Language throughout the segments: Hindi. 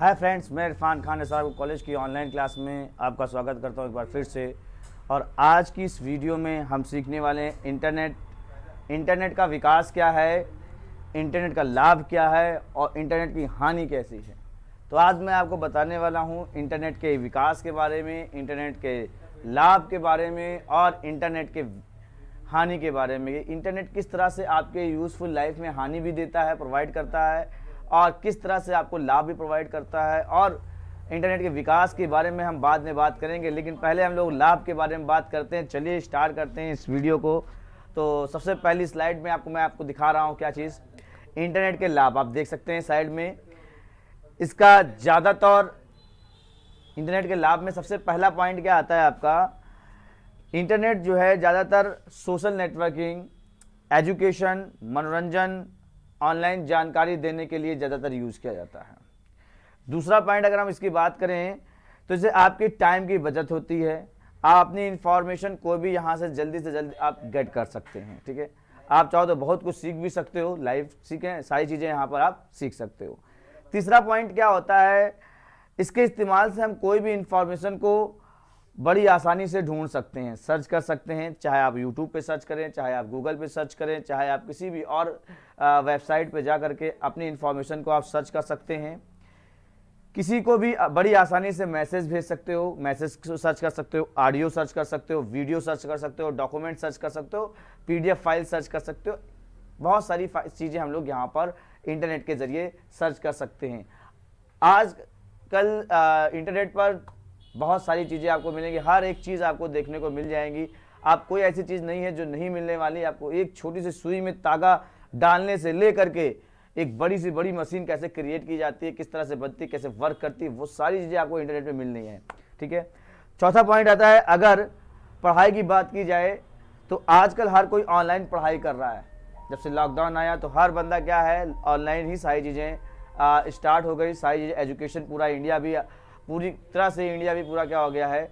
हाय फ्रेंड्स, मैं इरफान खान निसार कॉलेज की ऑनलाइन क्लास में आपका स्वागत करता हूं एक बार फिर से। और आज की इस वीडियो में हम सीखने वाले हैं इंटरनेट का विकास क्या है, इंटरनेट का लाभ क्या है और इंटरनेट की हानि कैसी है। तो आज मैं आपको बताने वाला हूं इंटरनेट के विकास के बारे में, इंटरनेट के लाभ के बारे में और इंटरनेट के हानि के बारे में। इंटरनेट किस तरह से आपके यूज़फुल लाइफ में हानि भी देता है, प्रोवाइड करता है, और किस तरह से आपको लाभ भी प्रोवाइड करता है। और इंटरनेट के विकास के बारे में हम बाद में बात करेंगे, लेकिन पहले हम लोग लाभ के बारे में बात करते हैं। चलिए स्टार्ट करते हैं इस वीडियो को। तो सबसे पहली स्लाइड में मैं आपको दिखा रहा हूँ क्या चीज़, इंटरनेट के लाभ। आप देख सकते हैं साइड में, इसका ज़्यादातर इंटरनेट के लाभ में सबसे पहला पॉइंट क्या आता है आपका, इंटरनेट जो है ज़्यादातर सोशल नेटवर्किंग, एजुकेशन, मनोरंजन, ऑनलाइन जानकारी देने के लिए ज़्यादातर यूज़ किया जाता है। दूसरा पॉइंट अगर हम इसकी बात करें तो इससे आपकी टाइम की बचत होती है। आप अपनी इंफॉर्मेशन को भी यहाँ से जल्दी आप गेट कर सकते हैं। ठीक है, आप चाहो तो बहुत कुछ सीख भी सकते हो, लाइव सीखें, सारी चीज़ें यहाँ पर आप सीख सकते हो। तीसरा पॉइंट क्या होता है, इसके इस्तेमाल से हम कोई भी इंफॉर्मेशन को बड़ी आसानी से ढूंढ सकते हैं, सर्च कर सकते हैं। चाहे आप यूट्यूब पे सर्च करें, चाहे आप गूगल पे सर्च करें, चाहे आप किसी भी और वेबसाइट पे जा करके अपनी इंफॉर्मेशन को आप सर्च कर सकते हैं। किसी को भी बड़ी आसानी से मैसेज भेज सकते हो, मैसेज सर्च कर सकते हो, ऑडियो सर्च कर सकते हो, वीडियो सर्च कर सकते हो, डॉक्यूमेंट सर्च कर सकते हो, पीडीएफ फाइल सर्च कर सकते हो। बहुत सारी चीज़ें हम लोग यहाँ पर इंटरनेट के ज़रिए सर्च कर सकते हैं। आज कल इंटरनेट पर बहुत सारी चीज़ें आपको मिलेंगी, हर एक चीज़ आपको देखने को मिल जाएंगी। आप कोई ऐसी चीज़ नहीं है जो नहीं मिलने वाली। आपको एक छोटी सी सुई में तागा डालने से ले करके एक बड़ी से बड़ी मशीन कैसे क्रिएट की जाती है, किस तरह से बनती है, कैसे वर्क करती है, वो सारी चीज़ें आपको इंटरनेट पे मिलनी है। ठीक है, चौथा पॉइंट आता है, अगर पढ़ाई की बात की जाए तो आजकल हर कोई ऑनलाइन पढ़ाई कर रहा है। जब से लॉकडाउन आया तो हर बंदा क्या है, ऑनलाइन ही सारी चीज़ें स्टार्ट हो गई। सारी चीज़ें, एजुकेशन पूरा इंडिया भी, पूरी तरह से इंडिया भी पूरा क्या हो गया है,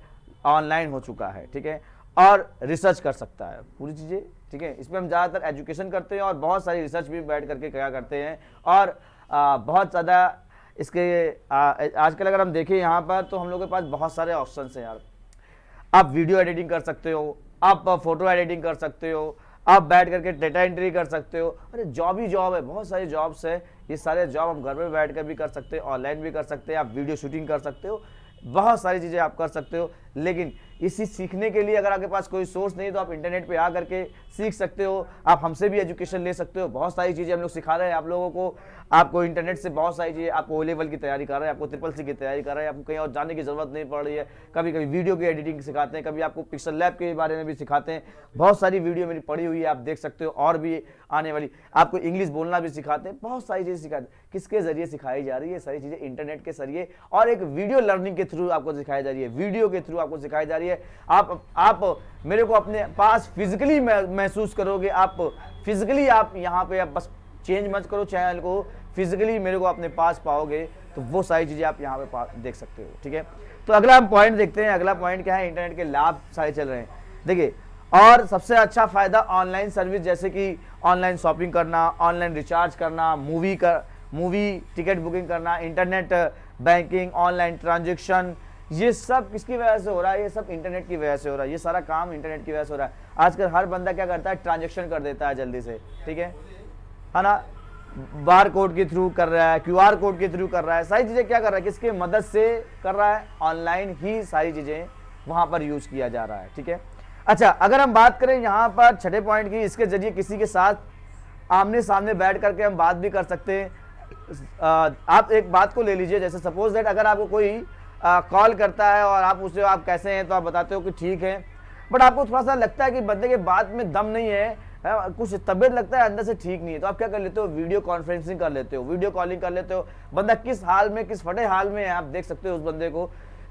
ऑनलाइन हो चुका है। ठीक है, और रिसर्च कर सकता है पूरी चीज़ें। ठीक है, इसमें हम ज़्यादातर एजुकेशन करते हैं और बहुत सारी रिसर्च भी बैठ करके क्या करते हैं। और बहुत ज़्यादा इसके आजकल अगर हम देखें यहाँ पर तो हम लोग के पास बहुत सारे ऑप्शन हैं यार। आप वीडियो एडिटिंग कर सकते हो, आप फोटो एडिटिंग कर सकते हो, आप बैठ करके डेटा एंट्री कर सकते हो। अरे जॉब ही जॉब है, बहुत सारे जॉब्स है। ये सारे जॉब हम घर में बैठ कर भी कर सकते हैं, ऑनलाइन भी कर सकते हैं। आप वीडियो शूटिंग कर सकते हो, बहुत सारी चीज़ें आप कर सकते हो। लेकिन इसी सीखने के लिए अगर आपके पास कोई सोर्स नहीं तो आप इंटरनेट पे आ करके सीख सकते हो। आप हमसे भी एजुकेशन ले सकते हो। बहुत सारी चीज़ें हम लोग सिखा रहे हैं आप लोगों को। आपको इंटरनेट से बहुत सारी चीज़ें, आपको ओ लेवल की तैयारी कर रहे हैं, आपको CCC की तैयारी कर रहे हैं, आपको कहीं और जाने की ज़रूरत नहीं पड़ रही है। कभी कभी वीडियो की एडिटिंग सिखाते हैं, कभी आपको पिक्सल लैब के बारे में भी सिखाते हैं। बहुत सारी वीडियो मेरी पड़ी हुई है, आप देख सकते हो। और भी आने वाली, आपको इंग्लिश बोलना भी सिखाते हैं, बहुत सारी चीज़ें सिखाते हैं। किसके ज़रिए सिखाई जा रही है सारी चीज़ें, इंटरनेट के जरिए और एक वीडियो लर्निंग के थ्रू आपको सिखाई जा रही है, वीडियो के थ्रू आपको सिखाई जा रही है। आप मेरे को अपने पास फिजिकली महसूस करोगे। आप फिजिकली आप यहाँ पे, आप बस चेंज मत करो चैनल को, फिजिकली मेरे को अपने पास पाओगे तो वो सारी चीज़ें आप यहाँ पे देख सकते हो। ठीक है, तो अगला हम पॉइंट देखते हैं। अगला पॉइंट क्या है, इंटरनेट के लाभ सारे चल रहे हैं। देखिए, और सबसे अच्छा फायदा ऑनलाइन सर्विस, जैसे कि ऑनलाइन शॉपिंग करना, ऑनलाइन रिचार्ज करना, मूवी टिकट बुकिंग करना, इंटरनेट बैंकिंग, ऑनलाइन ट्रांजेक्शन, ये सब किसकी वजह से हो रहा है, ये सब इंटरनेट की वजह से हो रहा है। ये सारा काम इंटरनेट की वजह से हो रहा है। आजकल हर बंदा क्या करता है, ट्रांजेक्शन कर देता है जल्दी से। ठीक है ना, बार कोड के थ्रू कर रहा है, QR कोड के थ्रू कर रहा है। सारी चीज़ें क्या कर रहा है, किसके मदद से कर रहा है, ऑनलाइन ही सारी चीज़ें वहाँ पर यूज किया जा रहा है। ठीक है, अच्छा, अगर हम बात करें यहाँ पर छठे पॉइंट की, इसके जरिए किसी के साथ आमने सामने बैठ करके हम बात भी कर सकते हैं। आप एक बात को ले लीजिए, जैसे सपोज दैट अगर आपको कोई कॉल करता है और आप उससे, आप कैसे हैं, तो आप बताते हो कि ठीक है, बट आपको थोड़ा सा लगता है कि बंदे के बात में दम नहीं है, कुछ तबीयत लगता है अंदर से ठीक नहीं है, तो आप क्या कर लेते हो, वीडियो कॉन्फ्रेंसिंग कर लेते हो, वीडियो कॉलिंग कर लेते हो। बंदा किस हाल में, किस फटे हाल में है, आप देख सकते हो उस बंदे को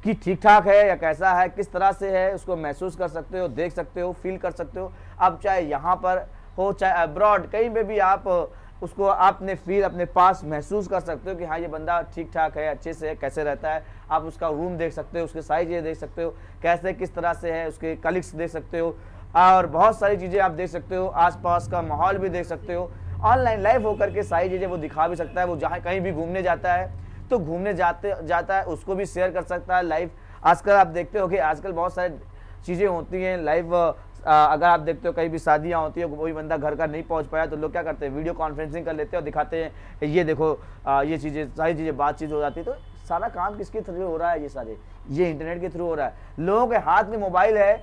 कि ठीक ठाक है या कैसा है, किस तरह से है, उसको महसूस कर सकते हो, देख सकते हो, फील कर सकते हो। आप चाहे यहाँ पर हो चाहे अब्रॉड, कहीं पे भी आप उसको आपने फील अपने पास महसूस कर सकते हो कि हाँ ये बंदा ठीक ठाक है, अच्छे से है, कैसे रहता है। आप उसका रूम देख सकते हो, उसके सारी चीज़ें देख सकते हो, कैसे किस तरह से है, उसके कलीग्स देख सकते हो, और बहुत सारी चीज़ें आप देख सकते हो, आसपास का माहौल भी देख सकते हो। ऑनलाइन लाइव होकर के सारी चीज़ें वो दिखा भी सकता है। वो जहाँ कहीं भी घूमने जाता है तो घूमने जाता है उसको भी शेयर कर सकता है लाइव। आजकल आप देखते हो कि आजकल बहुत सारी चीज़ें होती हैं लाइव। अगर आप देखते हो कहीं भी शादियाँ होती है, कोई बंदा घर का नहीं पहुंच पाया तो लोग क्या करते हैं, वीडियो कॉन्फ्रेंसिंग कर लेते हैं और दिखाते हैं ये देखो ये चीज़ें, सारी चीज़ें बातचीत हो जाती है। तो सारा काम किसके थ्रू हो रहा है, ये सारे ये इंटरनेट के थ्रू हो रहा है। लोगों के हाथ में मोबाइल है,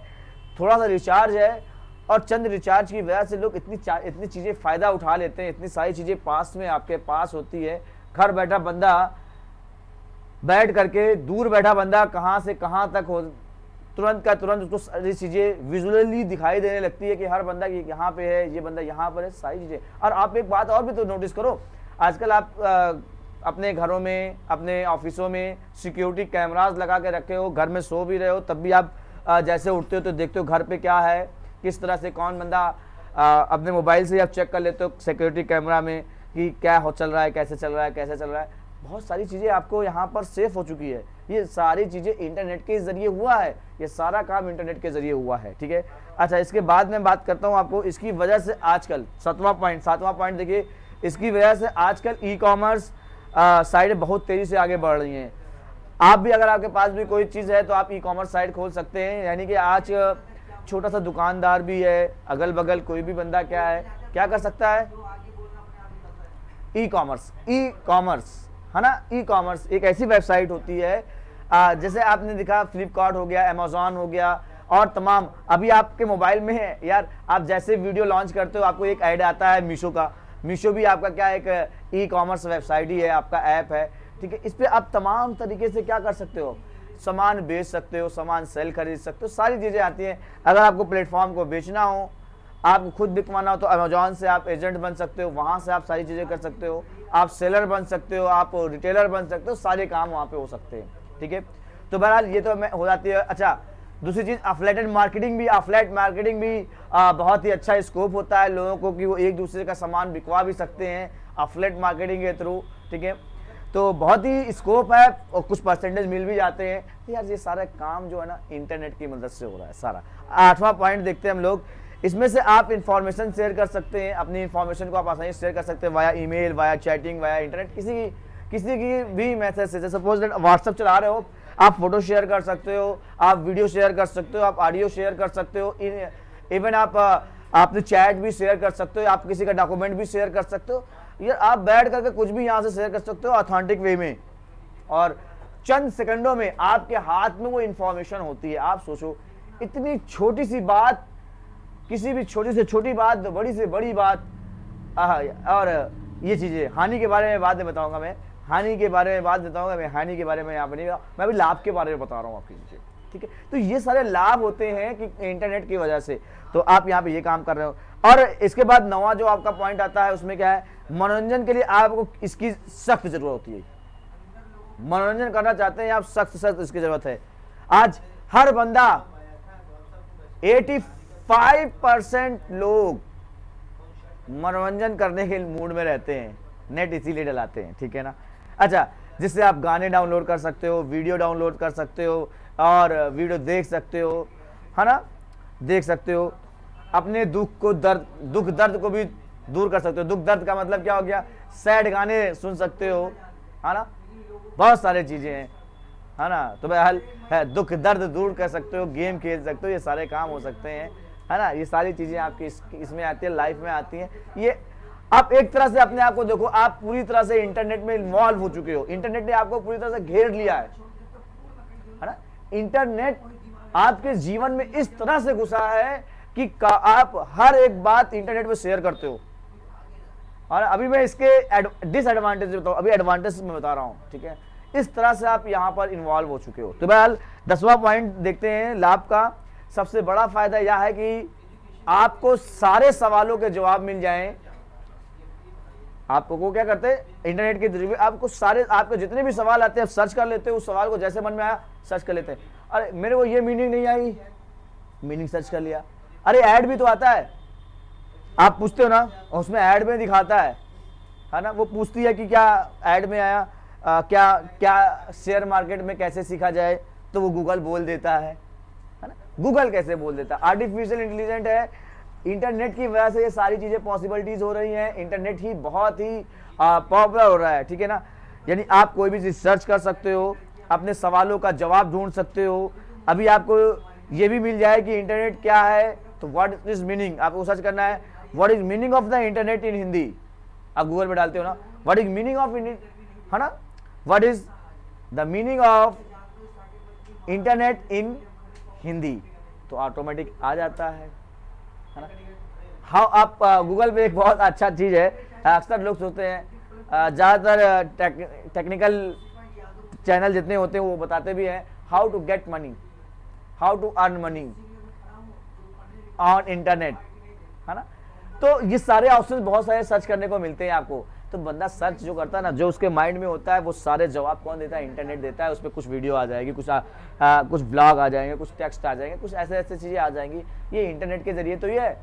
थोड़ा सा रिचार्ज है और चंद रिचार्ज की वजह से लोग इतनी चीज़ें फ़ायदा उठा लेते हैं। इतनी सारी चीज़ें पास में आपके पास होती है। घर बैठा बंदा बैठ करके, दूर बैठा बंदा कहाँ से कहाँ तक हो, तुरंत का तुरंत उसको सारी चीज़ें विजुअली दिखाई देने लगती है कि हर बंदा यहाँ पे है, ये बंदा यहाँ पर है, सारी चीज़ें। और आप एक बात और भी तो नोटिस करो, आजकल आप अपने घरों में, अपने ऑफिसों में सिक्योरिटी कैमरास लगा के रखे हो, घर में सो भी रहे हो तब भी आप जैसे उठते हो तो देखते हो घर पे क्या है, किस तरह से कौन बंदा, अपने मोबाइल से आप चेक कर लेते हो सिक्योरिटी कैमरा में कि क्या चल रहा है, कैसे चल रहा है, कैसे चल रहा है। बहुत सारी चीज़ें आपको यहाँ पर सेफ हो चुकी है। ये सारी चीज़ें इंटरनेट के ज़रिए हुआ है, ये सारा काम इंटरनेट के ज़रिए हुआ है, ठीक है। अच्छा, इसके बाद मैं बात करता हूँ आपको इसकी वजह से आजकल सातवां पॉइंट देखिए, इसकी वजह से आजकल ई कॉमर्स साइटें बहुत तेज़ी से आगे बढ़ रही हैं। आप भी अगर आपके पास भी कोई चीज़ है तो आप ई कॉमर्स साइट खोल सकते हैं। यानी कि आज छोटा सा दुकानदार भी है, अगल बगल कोई भी बंदा क्या कर सकता है, ई कॉमर्स है ना। ई कॉमर्स एक ऐसी वेबसाइट होती है, जैसे आपने देखा फ्लिपकार्ट हो गया, अमेजोन हो गया और तमाम। अभी आपके मोबाइल में है यार, आप जैसे वीडियो लॉन्च करते हो आपको एक ऐड आता है मीशो का। मीशो भी आपका क्या एक ई कॉमर्स वेबसाइट ही है, आपका ऐप है, ठीक है। इस पर आप तमाम तरीके से क्या कर सकते हो, सामान बेच सकते हो, सामान सेल खरीद सकते हो, सारी चीज़ें आती हैं। अगर आपको प्लेटफॉर्म को बेचना हो, आपको खुद बिकवाना हो तो अमेजोन से आप एजेंट बन सकते हो, वहाँ से आप सारी चीज़ें कर सकते हो। आप सेलर बन सकते हो, आप रिटेलर बन सकते हो, सारे काम वहाँ पे हो सकते हैं, ठीक है। तो बहरहाल ये तो हो जाती है। अच्छा, दूसरी चीज़ अफिलिएटेड मार्केटिंग भी बहुत ही अच्छा स्कोप होता है लोगों को कि वो एक दूसरे का सामान बिकवा भी सकते हैं अफिलिएट मार्केटिंग के थ्रू, ठीक है। तो बहुत ही स्कोप है और कुछ परसेंटेज मिल भी जाते हैं। तो यार ये सारा काम जो है ना इंटरनेट की मदद से हो रहा है सारा। आठवां पॉइंट देखते हैं हम लोग, इसमें से आप इंफॉर्मेशन शेयर कर सकते हैं, अपनी इंफॉर्मेशन को आप आसानी से शेयर कर सकते हैं via email, via chatting, via internet, किसी की भी मेथड से। जैसे सपोज दैट व्हाट्सएप चला रहे हो, आप फोटो शेयर कर सकते हो, आप वीडियो शेयर कर सकते हो, आप ऑडियो शेयर कर सकते हो, इवन आपने चैट भी शेयर कर सकते हो, आप किसी का डॉक्यूमेंट भी शेयर कर सकते हो। यार आप बैठ करके कुछ भी यहाँ से शेयर कर सकते हो ऑथेंटिक वे में, और चंद सेकंडों में आपके हाथ में वो इंफॉर्मेशन होती है। आप सोचो इतनी छोटी सी बात, किसी भी छोटी से छोटी बात, बड़ी से बड़ी बात। और ये चीज़ें हानि के बारे में बाद में बताऊंगा, मैं हानि के बारे में बात बताऊंगा, मैं हानि के बारे में यहाँ पर नहीं, मैं अभी लाभ के बारे में बता रहा हूँ आपके नीचे, ठीक है। तो ये सारे लाभ होते हैं कि इंटरनेट की वजह से, तो आप यहाँ पे ये काम कर रहे हो। और इसके बाद नवा जो आपका पॉइंट आता है उसमें क्या है, मनोरंजन के लिए आपको इसकी सख्त जरूरत होती है। मनोरंजन करना चाहते हैं आप, सख्त इसकी जरूरत है। आज हर बंदा 85% लोग मनोरंजन करने के मूड में रहते हैं, नेट इसीलिए डलाते हैं, ठीक है ना। अच्छा, जिससे आप गाने डाउनलोड कर सकते हो, वीडियो डाउनलोड कर सकते हो और वीडियो देख सकते हो, है ना, देख सकते हो। अपने दुख दर्द को भी दूर कर सकते हो। दुख दर्द का मतलब क्या हो गया, सैड गाने सुन सकते हो, है ना, बहुत सारी चीज़ें हैं, है ना। तो बहरहाल है, दुख दर्द दूर कर सकते हो, गेम खेल सकते हो, ये सारे काम हो सकते हैं, है ना। ये सारी चीज़ें आपकी इसमें आती है, लाइफ में आती हैं। ये आप एक तरह से अपने आप को देखो, आप पूरी तरह से इंटरनेट में इन्वॉल्व हो चुके हो, इंटरनेट ने आपको पूरी तरह से घेर लिया है ना। इंटरनेट आपके जीवन में इस तरह से घुसा है कि आप हर एक बात इंटरनेट में शेयर करते हो। और अभी मैं इसके डिसएडवांटेज बताऊं, अभी एडवांटेज में बता रहा हूं, ठीक है। इस तरह से आप यहां पर इन्वॉल्व हो चुके हो। तो बहरहाल 10वां पॉइंट देखते हैं लाभ का। सबसे बड़ा फायदा यह है कि आपको सारे सवालों के जवाब मिल जाएं। आपको क्या करते हैं, इंटरनेट के जरिए आपको सारे, आपके जितने भी सवाल आते हैं सर्च कर लेते हो, उस सवाल को जैसे मन में आया सर्च कर लेते हैं। अरे मेरे को ये मीनिंग नहीं आई, मीनिंग सर्च कर लिया। अरे ऐड भी तो आता है, आप पूछते हो ना, उसमें ऐड में दिखाता है ना। वो पूछती है कि क्या ऐड में आया, क्या शेयर मार्केट में कैसे सीखा जाए, तो वो गूगल बोल देता है ना। गूगल कैसे बोल देता है, आर्टिफिशियल इंटेलिजेंट है। इंटरनेट की वजह से ये सारी चीजें पॉसिबिलिटीज हो रही हैं। इंटरनेट ही बहुत ही पॉपुलर हो रहा है, ठीक है ना। यानी आप कोई भी चीज़ सर्च कर सकते हो, अपने सवालों का जवाब ढूंढ सकते हो। अभी आपको ये भी मिल जाए कि इंटरनेट क्या है, तो व्हाट इज मीनिंग, आपको सर्च करना है what is meaning of the internet in Hindi. आप गूगल में डालते हो ना व्हाट इज मीनिंग ऑफ, है ना, what is the meaning of internet in Hindi, तो ऑटोमेटिक आ जाता है ना। हाँ, आप गूगल पे एक बहुत अच्छा चीज़ है, अक्सर लोग सोचते हैं, ज़्यादातर टेक्निकल चैनल जितने होते हैं वो बताते भी हैं how to get money, how to earn money on internet, है ना। तो ये सारे ऑप्शन बहुत सारे सर्च करने को मिलते हैं आपको। तो बंदा सर्च जो करता है ना, जो उसके माइंड में होता है वो सारे जवाब कौन देता है, इंटरनेट देता है। उस पर कुछ वीडियो आ जाएगी, कुछ ब्लॉग आ जाएंगे, कुछ टेक्स्ट आ जाएंगे, कुछ ऐसे ऐसे चीज़ें आ जाएंगी। ये इंटरनेट के जरिए तो ये है,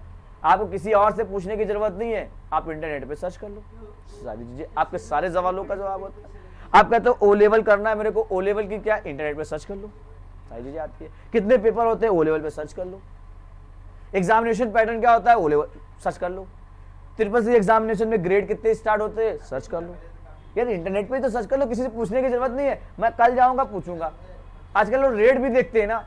आपको किसी और से पूछने की जरूरत नहीं है, आप इंटरनेट पे सर्च कर लो, सारी चीज़ें आपके सारे सवालों का जवाब होता है। आप कहते हो ओ लेवल करना है मेरे को, ओ लेवल की क्या, इंटरनेट पे सर्च कर लो, सारी चीज़ें आती है। कितने पेपर होते हैं, ओ लेवल पे सर्च कर लो। एग्जामिनेशन पैटर्न क्या होता है, ओ लेवल सर्च कर लो। ट्रिपल सी एग्जामिनेशन में ग्रेड कितने स्टार्ट होते हैं, सर्च कर लो। यार इंटरनेट पे तो सर्च कर लो, किसी से पूछने की जरूरत नहीं है। मैं कल जाऊंगा पूछूंगा। आजकल लोग रेट भी देखते हैं ना,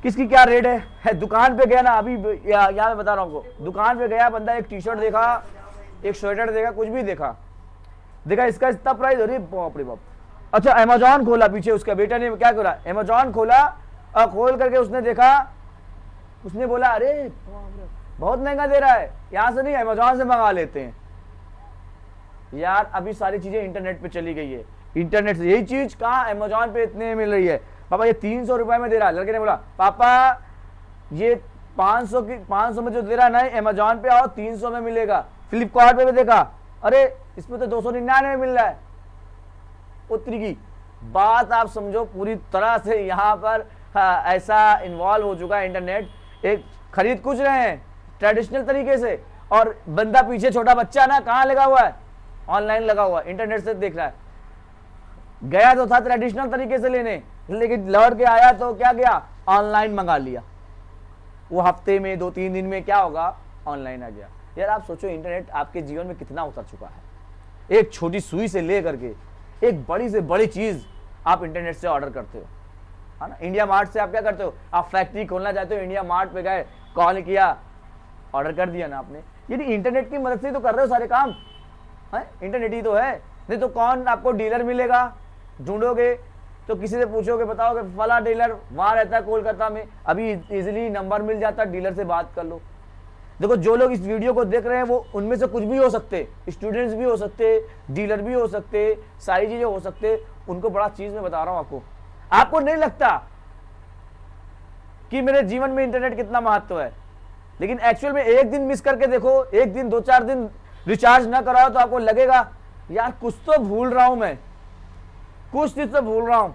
किसकी क्या रेट है। दुकान पे गया ना, अभी यहाँ मैं बता रहा हूँ आपको, दुकान पे गया बंदा, एक टी शर्ट देखा, एक स्वेटर देखा, कुछ भी देखा इसका इतना प्राइस, अरे बाप रे बाप। अच्छा, अमेजॉन खोला, पीछे उसका बेटा ने क्या खोला, अमेजॉन खोला, और खोल करके उसने देखा, उसने बोला अरे बहुत महंगा दे रहा है, यहाँ से नहीं अमेजॉन से मंगा लेते हैं। यार अभी सारी चीजें इंटरनेट पे चली गई है, इंटरनेट से यही चीज कहाँ अमेजॉन पे इतने मिल रही है, पापा ये 300 रुपए में दे रहा है। लड़के ने बोला पापा ये 500 में जो दे रहा है ना अमेजॉन पे, आओ 300 में मिलेगा। फ्लिपकार्ट पे भी देखा, अरे इसमें तो 299 में मिल रहा है। उतरी की बात आप समझो, पूरी तरह से यहाँ पर ऐसा इन्वॉल्व हो चुका है इंटरनेट। एक खरीद कुछ रहे हैं ट्रेडिशनल तरीके से, और बंदा पीछे छोटा बच्चा ना कहाँ लगा हुआ है, ऑनलाइन लगा हुआ है, इंटरनेट से देख रहा है। गया तो था ट्रेडिशनल तरीके से लेने, लेकिन लौट के आया तो क्या गया, ऑनलाइन मंगा लिया। वो हफ्ते में 2-3 दिन में क्या होगा, ऑनलाइन आ गया। यार आप सोचो इंटरनेट आपके जीवन में कितना उतर चुका है। एक छोटी सुई से ले करके एक बड़ी से बड़ी चीज आप इंटरनेट से ऑर्डर करते हो, है ना। इंडिया मार्ट से आप क्या करते हो, आप फैक्ट्री खोलना चाहते हो, इंडिया मार्ट पे गए, कॉल किया, ऑर्डर कर दिया ना आपने। यानी इंटरनेट की मदद से तो कर रहे हो सारे काम, है इंटरनेट ही तो है। नहीं तो कौन आपको डीलर मिलेगा, ढूंढोगे तो किसी से पूछोगे, बताओगे फला डीलर वहां रहता है कोलकाता में, अभी इजीली नंबर मिल जाता है, डीलर से बात कर लो। देखो जो लोग इस वीडियो को देख रहे हैं वो उनमें से कुछ भी हो सकते, स्टूडेंट्स भी हो सकते, डीलर भी हो सकते, सारी चीजें हो सकते। उनको बड़ा चीज मैं बता रहा हूं आपको नहीं लगता कि मेरे जीवन में इंटरनेट कितना महत्व है, लेकिन एक्चुअल में एक दिन मिस करके देखो, एक दिन 2-4 दिन रिचार्ज ना कराओ तो आपको लगेगा यार कुछ तो भूल रहा हूं मैं, कुछ चीज तो भूल रहा हूं।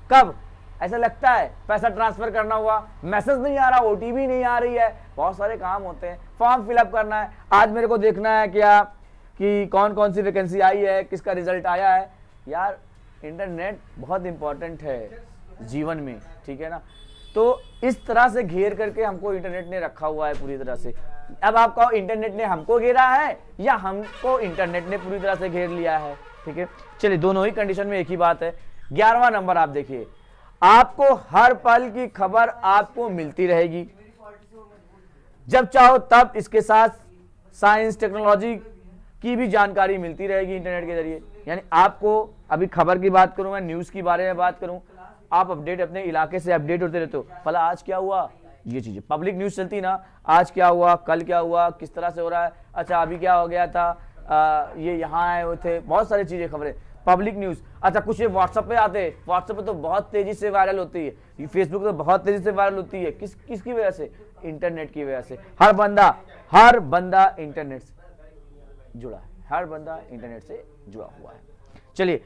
कब ऐसा लगता है, पैसा ट्रांसफर करना हुआ, मैसेज नहीं आ रहा, ओटीपी नहीं आ रही है, बहुत सारे काम होते हैं, फॉर्म फिलअप करना है, आज मेरे को देखना है क्या कि कौन कौन सी वैकेंसी आई है, किसका रिजल्ट आया है। यार इंटरनेट बहुत इंपॉर्टेंट है जीवन में, ठीक है ना। तो इस तरह से घेर करके हमको इंटरनेट ने रखा हुआ है पूरी तरह से। अब आप कहो इंटरनेट ने हमको घेरा है या हमको इंटरनेट ने पूरी तरह से घेर लिया है, ठीक है। चलिए दोनों ही कंडीशन में एक ही बात है। 11वां नंबर आप देखिए, आपको हर पल की खबर आपको मिलती रहेगी, जब चाहो तब इसके साथ साइंस टेक्नोलॉजी की भी जानकारी मिलती रहेगी इंटरनेट के जरिए। यानी आपको अभी खबर की बात करूं, मैं न्यूज के बारे में बात करूं, आप अपडेट अपने इलाके से अपडेट होते रहते हो, फला आज क्या हुआ, ये चीजें पब्लिक न्यूज चलती ना, आज क्या हुआ, कल क्या हुआ, किस तरह से हो रहा है, अच्छा अभी क्या हो गया था, ये यहाँ आए हुए थे, बहुत सारी चीजें खबरें पब्लिक न्यूज। अच्छा कुछ ये व्हाट्सएप पे आते हैं, व्हाट्सएप पे तो बहुत तेजी से वायरल होती है, फेसबुक तो बहुत तेजी से वायरल होती है, किसकी वजह से, इंटरनेट की वजह से। हर बंदा इंटरनेट से जुड़ा है, हर बंदा इंटरनेट से जुड़ा हुआ है। चलिए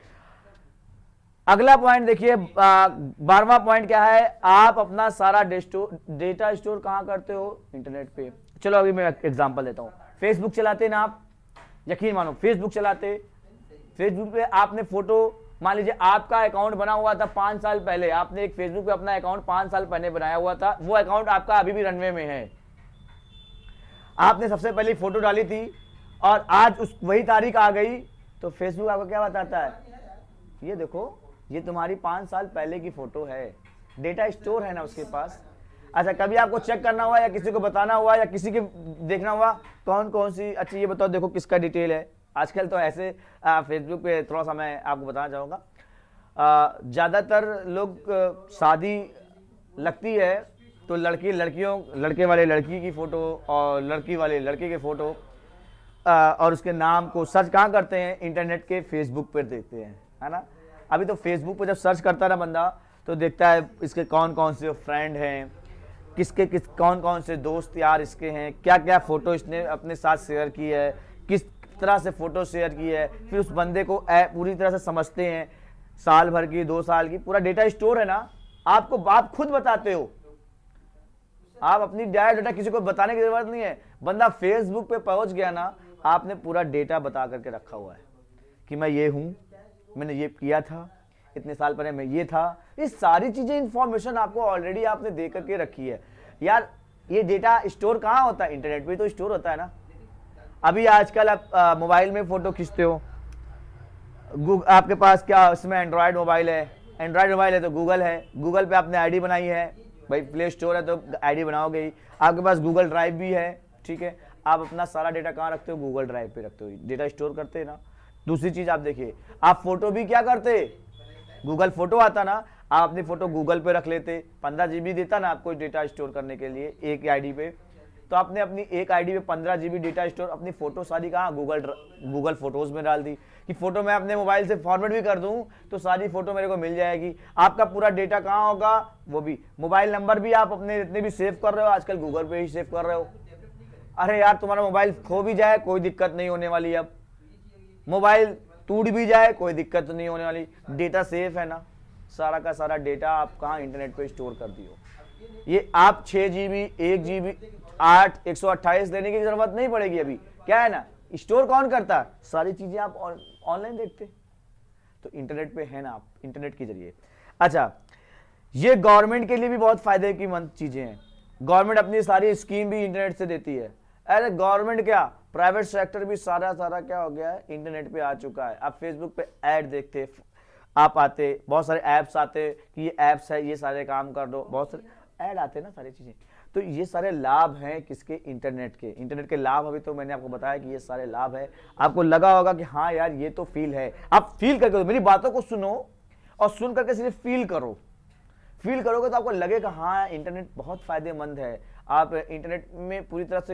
अगला पॉइंट देखिए, 12वां पॉइंट क्या है, आप अपना सारा डेटा स्टोर कहां करते हो, इंटरनेट पे। चलो अभी मैं एग्जांपल देता हूं, फेसबुक चलाते ना आप, यकीन मानो फेसबुक चलाते, फेसबुक पे आपने फोटो, मान लीजिए आपका अकाउंट बना हुआ था 5 साल पहले, आपने एक फेसबुक पे अपना अकाउंट 5 साल पहले बनाया हुआ था, वो अकाउंट आपका अभी भी रनवे में है, आपने सबसे पहले फोटो डाली थी और आज वही तारीख आ गई तो फेसबुक आपको क्या बताता है, ये देखो ये तुम्हारी 5 साल पहले की फोटो है, डेटा स्टोर है ना उसके पास। अच्छा, कभी आपको चेक करना हुआ या किसी को बताना हुआ या किसी के देखना हुआ कौन कौन सी, अच्छा ये बताओ देखो किसका डिटेल है। आजकल तो ऐसे फेसबुक पे थोड़ा सा मैं आपको बताना चाहूँगा, ज़्यादातर लोग शादी लगती है तो लड़के वाले लड़की की फ़ोटो और लड़की वाले लड़के के फ़ोटो और उसके नाम को सर्च कहाँ करते हैं, इंटरनेट के फेसबुक पर देखते हैं, है ना। अभी तो फेसबुक पर जब सर्च करता है ना बंदा तो देखता है इसके कौन कौन से फ्रेंड हैं, कौन कौन से दोस्त यार इसके हैं, क्या क्या फ़ोटो इसने अपने साथ शेयर की है, किस तरह से फ़ोटो शेयर की है, फिर उस बंदे को पूरी तरह से समझते हैं, साल भर की 2 साल की पूरा डेटा स्टोर है ना। आपको आप खुद बताते हो, आप अपनी डाटा किसी को बताने की जरूरत नहीं है। बंदा फेसबुक पे पहुंच गया ना, आपने पूरा डेटा बता करके रखा हुआ है कि मैं ये हूं, मैंने ये किया था, इतने साल पहले मैं ये था। ये सारी चीजें इंफॉर्मेशन आपको ऑलरेडी आपने दे करके रखी है यार। ये डेटा स्टोर कहाँ होता है, इंटरनेट पे तो स्टोर होता है ना। अभी आजकल आप मोबाइल में फोटो खींचते हो, आपके पास क्या उसमें एंड्रॉयड मोबाइल है तो गूगल है, गूगल पे आपने आईडी बनाई है, भाई प्ले स्टोर है तो आईडी बनाओगे ही। आपके पास गूगल ड्राइव भी है, ठीक है। आप अपना सारा डेटा कहाँ रखते हो, गूगल ड्राइव पे रखते हो, डेटा स्टोर करते हैं ना। दूसरी चीज आप देखिए, आप फोटो भी क्या करते, गूगल फोटो आता ना, आप अपनी फोटो गूगल पे रख लेते, 15 GB देता ना आपको डेटा स्टोर करने के लिए एक आईडी पे, तो आपने अपनी एक आईडी पे 15 GB डेटा स्टोर, अपनी फोटो सारी कहाँ, गूगल फोटोज में डाल दी कि फोटो मैं अपने मोबाइल से फॉर्मेट भी कर दूं तो सारी फोटो मेरे को मिल जाएगी। आपका पूरा डेटा कहाँ होगा, वो भी मोबाइल नंबर भी आप अपने जितने भी सेव कर रहे हो आजकल गूगल पे ही सेव कर रहे हो। अरे यार तुम्हारा मोबाइल खो भी जाए कोई दिक्कत नहीं होने वाली, अब मोबाइल टूट भी जाए कोई दिक्कत नहीं होने वाली, डेटा सेफ है ना। सारा का सारा डेटा आप कहाँ, इंटरनेट पे स्टोर कर दियो। ये आप 6 GB 1 GB 8 128 देने की जरूरत नहीं पड़ेगी। अभी क्या है ना, स्टोर कौन करता है, सारी चीजें आप ऑनलाइन देखते, तो इंटरनेट पे है ना, आप इंटरनेट के जरिए। अच्छा, ये गवर्नमेंट के लिए भी बहुत फायदे की मंद चीजें हैं। गवर्नमेंट अपनी सारी स्कीम भी इंटरनेट से देती है। अरे गवर्नमेंट क्या, प्राइवेट सेक्टर भी सारा क्या हो गया है, इंटरनेट पे आ चुका है। आप फेसबुक पे ऐड देखते, आप आते, बहुत सारे ऐप्स आते कि ये ऐप्स है, ये सारे काम कर दो, बहुत सारे ऐड आते ना, सारी चीजें। तो ये सारे लाभ हैं किसके, इंटरनेट के लाभ। अभी तो मैंने आपको बताया कि ये सारे लाभ है। आपको लगा होगा कि हाँ यार ये तो फील है, आप फील करके मेरी बातों को सुनो और सुन करके सिर्फ फील करोगे तो आपको लगेगा हाँ इंटरनेट बहुत फायदेमंद है। आप इंटरनेट में पूरी तरह से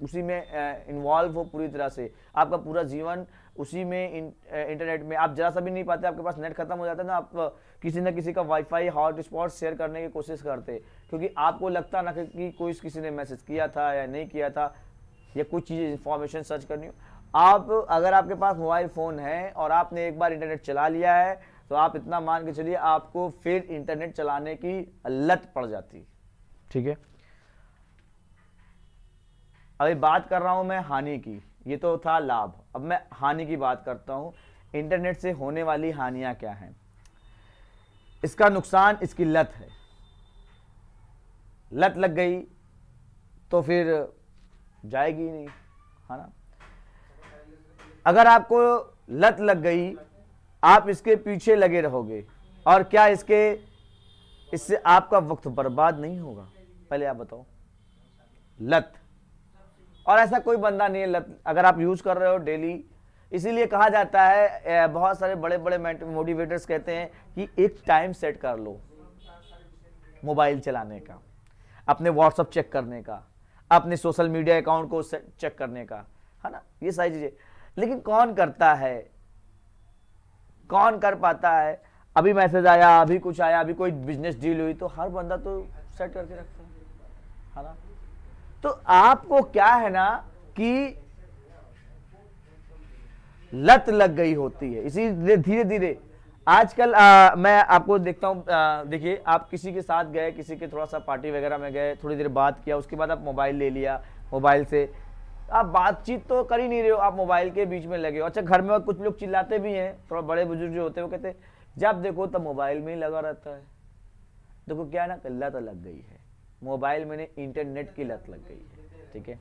उसी में इन्वॉल्व हो, पूरी तरह से आपका पूरा जीवन उसी में इंटरनेट में। आप जरा सा भी नहीं पाते, आपके पास नेट खत्म हो जाता है ना, आप किसी न किसी का वाईफाई हॉटस्पॉट शेयर करने की कोशिश करते, क्योंकि आपको लगता ना कि कोई किसी ने मैसेज किया था या नहीं किया था, या कुछ चीज़ इंफॉर्मेशन सर्च करनी हो। आप अगर आपके पास मोबाइल फ़ोन है और आपने एक बार इंटरनेट चला लिया है तो आप इतना मान के चलिए आपको फिर इंटरनेट चलाने की लत पड़ जाती, ठीक है। अभी बात कर रहा हूं मैं हानि की, ये तो था लाभ, अब मैं हानि की बात करता हूं। इंटरनेट से होने वाली हानियां क्या हैं। इसका नुकसान इसकी लत है, लत लग गई तो फिर जाएगी नहीं, है ना। अगर आपको लत लग गई, आप इसके पीछे लगे रहोगे और क्या इससे आपका वक्त बर्बाद नहीं होगा, पहले आप बताओ। लत, और ऐसा कोई बंदा नहीं है लत अगर आप यूज कर रहे हो डेली। इसीलिए कहा जाता है, बहुत सारे बड़े बड़े मोटिवेटर्स कहते हैं कि एक टाइम सेट कर लो मोबाइल चलाने का, अपने व्हाट्सएप चेक करने का, अपने सोशल मीडिया अकाउंट को चेक करने का, है ना, ये सारी चीजें। लेकिन कौन करता है, कौन कर पाता है। अभी मैसेज आया, अभी कुछ आया, अभी कोई बिजनेस डील हुई तो हर बंदा तो सेट करके रखता है ना। तो आपको क्या है ना कि लत लग गई होती है, इसीलिए धीरे धीरे आजकल मैं आपको देखता हूं, देखिए आप किसी के साथ गए, किसी के थोड़ा सा पार्टी वगैरह में गए, थोड़ी देर बात किया, उसके बाद आप मोबाइल ले लिया, मोबाइल से आप बातचीत तो कर ही नहीं रहे हो, आप मोबाइल के बीच में लगे हो। अच्छा, घर में कुछ लोग चिल्लाते भी हैं, थोड़ा बड़े बुजुर्ग जो होते हैं वो कहते हैं जब देखो तब मोबाइल में ही लगा रहता है। देखो क्या है ना, लत लग गई है मोबाइल में, इंटरनेट की लत लग गई है, ठीक है।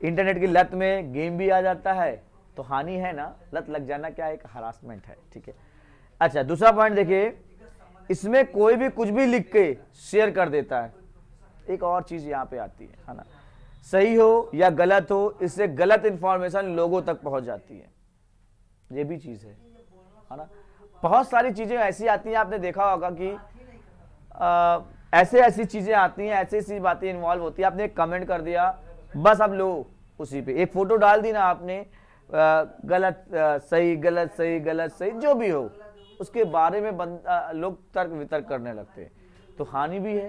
इंटरनेट की लत में गेम भी आ जाता है तो हानि है ना, लत लग जाना क्या है, एक हरासमेंट है, ठीक है। अच्छा, दूसरा पॉइंट देखिए, इसमें कोई भी कुछ भी लिख के शेयर कर देता है। एक और चीज यहाँ पे आती है ना, सही हो या गलत हो, इससे गलत इंफॉर्मेशन लोगों तक पहुंच जाती है, ये भी चीज है ना। बहुत सारी चीजें ऐसी आती हैं, आपने देखा होगा कि ऐसे ऐसी चीजें आती हैं, ऐसी ऐसी बातें इन्वॉल्व होती है। आपने एक कमेंट कर दिया, बस अब लो उसी पे, एक फोटो डाल दी ना आपने, गलत सही, गलत सही, गलत सही, जो भी हो उसके बारे में लोग तर्क वितर्क करने लगते हैं। तो हानि भी है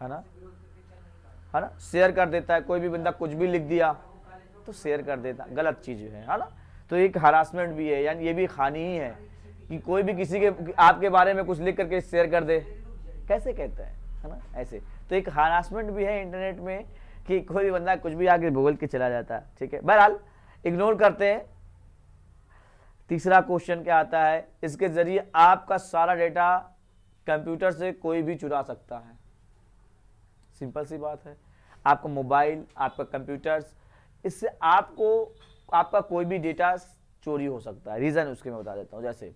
ना, है ना। शेयर कर देता है, कोई भी बंदा कुछ भी लिख दिया तो शेयर कर देता, गलत चीज है ना। तो एक हरासमेंट भी है, यानी ये भी हानि ही है कि कोई भी किसी के आपके बारे में कुछ लिख करके शेयर कर दे, कैसे कहता है ना, ऐसे। तो एक हरासमेंट भी है इंटरनेट में कि कोई भी बंदा कुछ भी आगे बोल के चला जाता है, ठीक है। बहरहाल इग्नोर करते हैं। तीसरा क्वेश्चन क्या आता है, इसके जरिए आपका सारा डेटा कंप्यूटर से कोई भी चुरा सकता है। सिंपल सी बात है, आपका मोबाइल, आपका कंप्यूटर्स, इससे आपका कोई भी डेटा चोरी हो सकता है। रीजन उसके मैं बता देता हूं। जैसे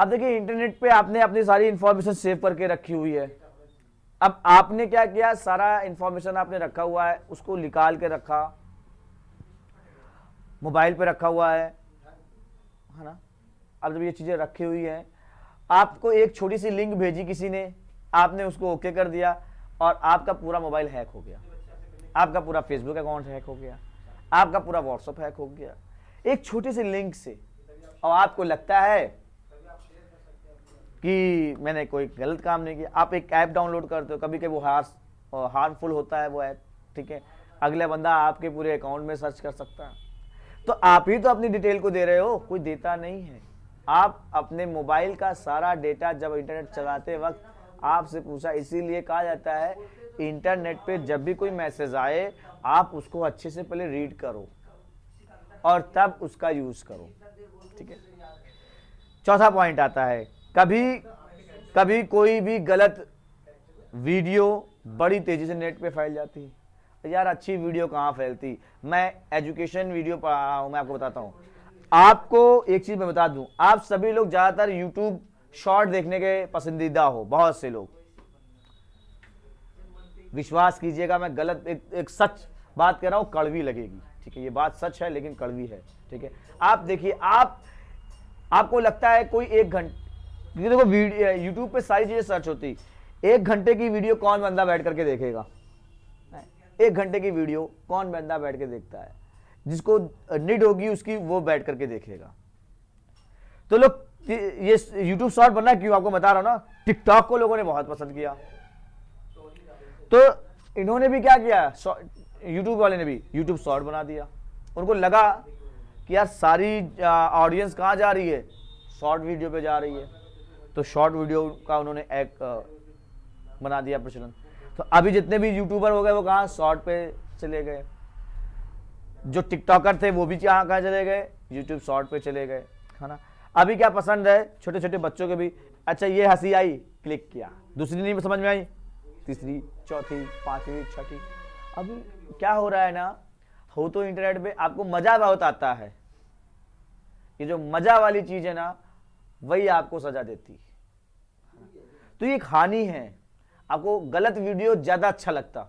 अब देखिए, इंटरनेट पे आपने अपनी सारी इंफॉर्मेशन सेव करके रखी हुई है। अब आपने क्या किया, सारा इंफॉर्मेशन आपने रखा हुआ है, उसको निकाल के रखा, मोबाइल पे रखा हुआ है ना। अब जब ये चीजें रखी हुई है, आपको एक छोटी सी लिंक भेजी किसी ने, आपने उसको ओके कर दिया और आपका पूरा मोबाइल हैक हो गया, आपका पूरा फेसबुक अकाउंट हैक हो गया, आपका पूरा व्हाट्सएप हैक हो गया, एक छोटी सी लिंक से। और आपको लगता है कि मैंने कोई गलत काम नहीं किया। आप एक ऐप डाउनलोड करते हो, कभी कभी वो हार्मफुल होता है वो ऐप, ठीक है। अगला बंदा आपके पूरे अकाउंट में सर्च कर सकता है। तो आप ही तो अपनी डिटेल को दे रहे हो, कोई देता नहीं है। आप अपने मोबाइल का सारा डेटा जब इंटरनेट चलाते वक्त आपसे पूछा, इसीलिए कहा जाता है इंटरनेट पे जब भी कोई मैसेज आए आप उसको अच्छे से पहले रीड करो और तब उसका यूज करो, ठीक है। चौथा पॉइंट आता है, कभी कोई भी गलत वीडियो बड़ी तेजी से नेट पे फैल जाती है। यार अच्छी वीडियो कहाँ फैलती, मैं एजुकेशन वीडियो पढ़ा रहा हूं, मैं आपको बताता हूं। आपको एक चीज मैं बता दूं, आप सभी लोग ज्यादातर यूट्यूब शॉर्ट देखने के पसंदीदा हो, बहुत से लोग। विश्वास कीजिएगा, मैं गलत एक सच बात कर रहा हूं, कड़वी लगेगी, ठीक है। ये बात सच है लेकिन कड़वी है, ठीक है। आप देखिए, आपको लगता है कोई 1 घंटे, देखो वीडियो यूट्यूब पे सारी चीजें सर्च होती, 1 घंटे की वीडियो कौन बंदा बैठ करके देखेगा? 1 घंटे की वीडियो कौन बंदा बैठ के देखता है? जिसको नीड होगी उसकी वो बैठ करके देखेगा। तो लोग ये यूट्यूब शॉर्ट बनना क्यों, आपको बता रहा हूं ना, टिकटॉक को लोगों ने बहुत पसंद किया, तो इन्होंने भी क्या किया, यूट्यूब वाले ने भी यूट्यूब शॉर्ट बना दिया। उनको लगा कि यार सारी ऑडियंस कहाँ जा रही है, शॉर्ट वीडियो पे जा रही है, तो शॉर्ट वीडियो का उन्होंने एक बना दिया प्रचलन। तो अभी जितने भी यूट्यूबर हो गए वो कहाँ, शॉर्ट पे चले गए। जो टिकटॉकर थे वो भी कहाँ चले गए, यूट्यूब शॉर्ट पे चले गए, है ना। अभी क्या पसंद है, छोटे छोटे बच्चों के भी, अच्छा ये हंसी आई, क्लिक किया, दूसरी नहीं समझ में आई, तीसरी, चौथी, पांचवी, छठी। अभी क्या हो रहा है ना, हो तो इंटरनेट पे आपको मजा बहुत आता है, ये जो मजा वाली चीज है ना वही आपको सजा देती है। तो ये एक हानि है, आपको गलत वीडियो ज्यादा अच्छा लगता।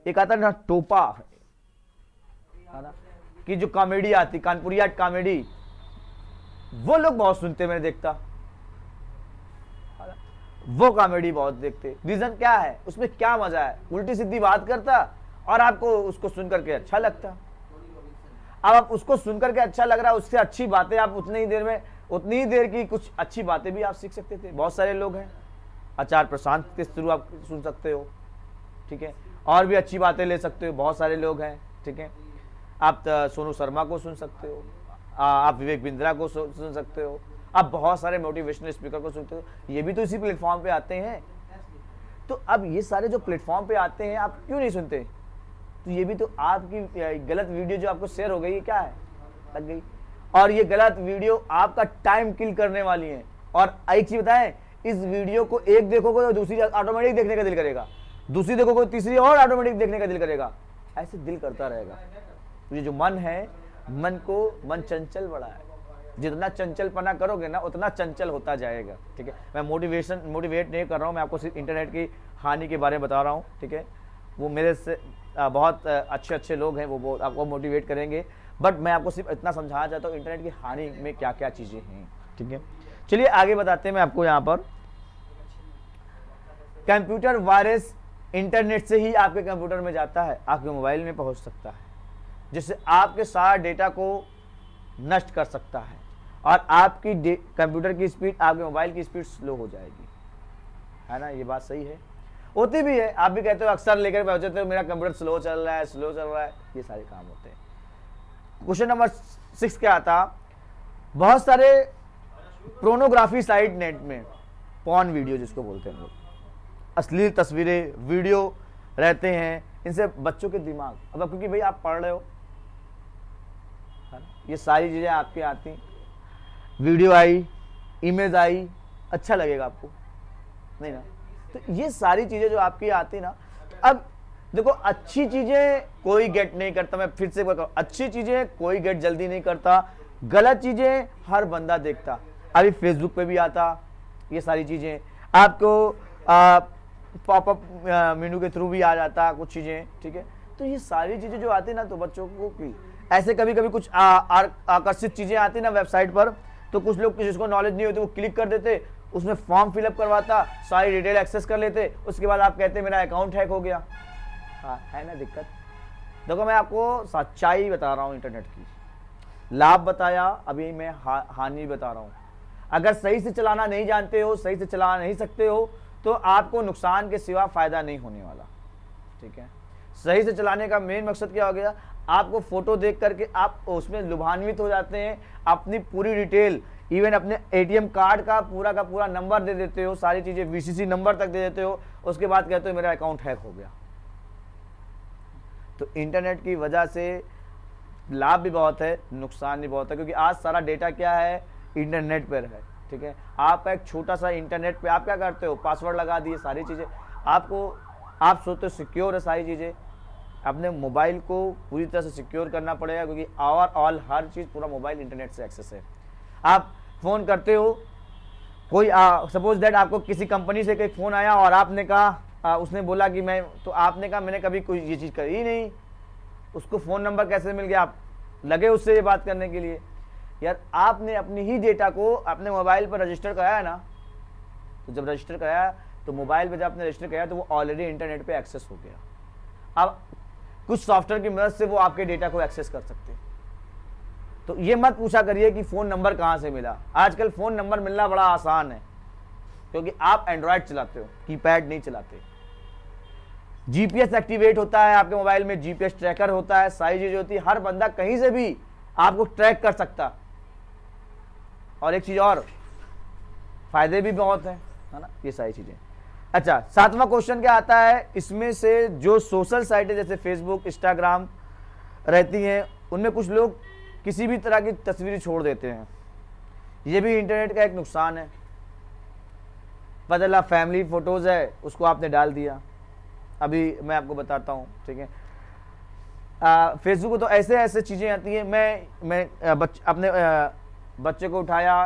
एक आता है ना टोपा, है ना, कि जो कॉमेडी आती, कानपुरिया कॉमेडी, वो लोग बहुत सुनते, मैंने देखता, वो कॉमेडी बहुत देखते। रीजन क्या है, उसमें क्या मजा है, उल्टी सीधी बात करता और आपको उसको सुन करके अच्छा लगता। अब आप उसको सुन करके अच्छा लग रहा है, उससे अच्छी बातें आप उतनी ही देर की कुछ अच्छी बातें भी आप सीख सकते थे। बहुत सारे लोग हैं, आचार्य प्रशांत के थ्रू आप सुन सकते हो, ठीक है, और भी अच्छी बातें ले सकते हो, बहुत सारे लोग हैं, ठीक है। आप सोनू शर्मा को सुन सकते हो, आप विवेक बिंद्रा को सुन सकते हो, आप बहुत सारे मोटिवेशनल स्पीकर को सुनते हो, ये भी तो इसी प्लेटफॉर्म पे आते हैं। तो अब ये सारे जो प्लेटफॉर्म पे आते हैं आप क्यों नहीं सुनते? तो ये भी तो आपकी गलत वीडियो जो आपको शेयर हो गई, क्या है, लग गई, और ये गलत वीडियो आपका टाइम किल करने वाली है। और एक चीज बताएं, इस वीडियो को एक देखोगे तो दूसरी ऑटोमेटिक देखने का दिल करेगा, दूसरी देखोगे तीसरी और ऑटोमेटिक देखने का दिल करेगा, ऐसे दिल करता रहेगा। तो ये जो मन है मन चंचल बड़ा है, जितना चंचलपना करोगे ना उतना चंचल होता जाएगा। ठीक है, मैं मोटिवेट नहीं कर रहा हूँ, मैं आपको सिर्फ इंटरनेट की हानि के बारे में बता रहा हूँ। ठीक है, वो मेरे से बहुत अच्छे लोग हैं, वो आपको मोटिवेट करेंगे, बट मैं आपको सिर्फ इतना समझाना चाहता हूँ इंटरनेट की हानि में क्या क्या चीज़ें हैं। ठीक है, चलिए आगे बताते हैं। मैं आपको यहाँ पर कंप्यूटर वायरस इंटरनेट से ही आपके कंप्यूटर में जाता है, आपके मोबाइल में पहुँच सकता है, जिससे आपके सारे डेटा को नष्ट कर सकता है और आपकी कंप्यूटर की स्पीड, आपके मोबाइल की स्पीड स्लो हो जाएगी, है ना। ये बात सही है, होती भी है। आप भी कहते हो, अक्सर लेकर पहुंचते हो मेरा कंप्यूटर स्लो चल रहा है, ये सारे काम होते हैं। क्वेश्चन नंबर 6 क्या आता, बहुत सारे पोर्नोग्राफी साइट नेट में, पॉर्न वीडियो जिसको बोलते हैं लोग, अश्लील तस्वीरें, वीडियो रहते हैं, इनसे बच्चों के दिमाग, अब क्योंकि भाई आप पढ़ रहे हो, ये सारी चीज़ें आपके आती, वीडियो आई, इमेज आई, अच्छा लगेगा आपको नहीं ना। तो ये सारी चीज़ें जो आपकी आती ना, अब देखो अच्छी चीज़ें कोई गेट नहीं करता, मैं फिर से कहूँ, अच्छी चीज़ें कोई गेट जल्दी नहीं करता, गलत चीज़ें हर बंदा देखता। अभी फेसबुक पे भी आता ये सारी चीज़ें, आपको पॉपअप मेनू के थ्रू भी आ जाता कुछ चीज़ें। ठीक है, तो ये सारी चीज़ें जो आती ना, तो बच्चों को की ऐसे कभी कभी कुछ आकर्षित चीज़ें आती ना वेबसाइट पर, तो कुछ लोग जिसको नॉलेज नहीं होती वो क्लिक कर देते, उसमें फॉर्म फिलअप करवाता, सारी डिटेल एक्सेस कर लेते, उसके बाद आप कहते मेरा अकाउंट हैक हो गया। हाँ, है ना दिक्कत। देखो मैं आपको सच्चाई बता रहा हूँ इंटरनेट की, लाभ बताया, अभी मैं हानि बता रहा हूँ। अगर सही से चलाना नहीं जानते हो, सही से चला नहीं सकते हो, तो आपको नुकसान के सिवा फायदा नहीं होने वाला। ठीक है, सही से चलाने का मेन मकसद क्या हो गया, आपको फोटो देख करके आप उसमें लुभान्वित हो जाते हैं, अपनी पूरी डिटेल, इवन अपने एटीएम कार्ड का पूरा नंबर दे देते हो, सारी चीजें वीसीसी नंबर तक दे देते हो, उसके बाद कहते हो मेरा अकाउंट हैक हो गया। तो इंटरनेट की वजह से लाभ भी बहुत है, नुकसान भी बहुत है, क्योंकि आज सारा डेटा क्या है, इंटरनेट पर है। ठीक है, आप एक छोटा सा इंटरनेट पे आप क्या करते हो, पासवर्ड लगा दिए, सारी चीज़ें आपको, आप सोचते हो सिक्योर है सारी चीज़ें, अपने मोबाइल को पूरी तरह से सिक्योर करना पड़ेगा, क्योंकि ऑल हर चीज़ पूरा मोबाइल इंटरनेट से एक्सेस है। आप फ़ोन करते हो, कोई सपोज दैट आपको किसी कंपनी से कोई फ़ोन आया और आपने कहा, उसने बोला कि मैं, तो आपने कहा मैंने कभी कोई ये चीज़ करी ही नहीं, उसको फ़ोन नंबर कैसे मिल गया, आप लगे उससे ये बात करने के लिए। यार आपने अपनी ही डेटा को अपने मोबाइल पर रजिस्टर कराया ना, तो जब रजिस्टर कराया तो मोबाइल पे जब आपने रजिस्टर कराया तो वो ऑलरेडी इंटरनेट पे एक्सेस हो गया। अब कुछ सॉफ्टवेयर की मदद से वो आपके डेटा को एक्सेस कर सकते हैं। तो ये मत पूछा करिए कि फ़ोन नंबर कहाँ से मिला, आजकल फ़ोन नंबर मिलना बड़ा आसान है, क्योंकि आप एंड्रॉयड चलाते हो, कीपैड नहीं चलाते। जीपीएस एक्टिवेट होता है आपके मोबाइल में, जीपीएस ट्रैकर होता है, सारी चीज़ें होती है, हर बंदा कहीं से भी आपको ट्रैक कर सकता। और एक चीज़ और, फायदे भी बहुत है ना, ये सारी चीज़ें। अच्छा, 7वां क्वेश्चन क्या आता है, इसमें से जो सोशल साइटें जैसे फेसबुक, इंस्टाग्राम रहती हैं, उनमें कुछ लोग किसी भी तरह की तस्वीरें छोड़ देते हैं, ये भी इंटरनेट का एक नुकसान है। पता चला फैमिली फ़ोटोज़ है, उसको आपने डाल दिया, अभी मैं आपको बताता हूँ। ठीक है, फेसबुक को तो ऐसे ऐसे चीज़ें आती हैं, मैं अपने बच्चे को उठाया,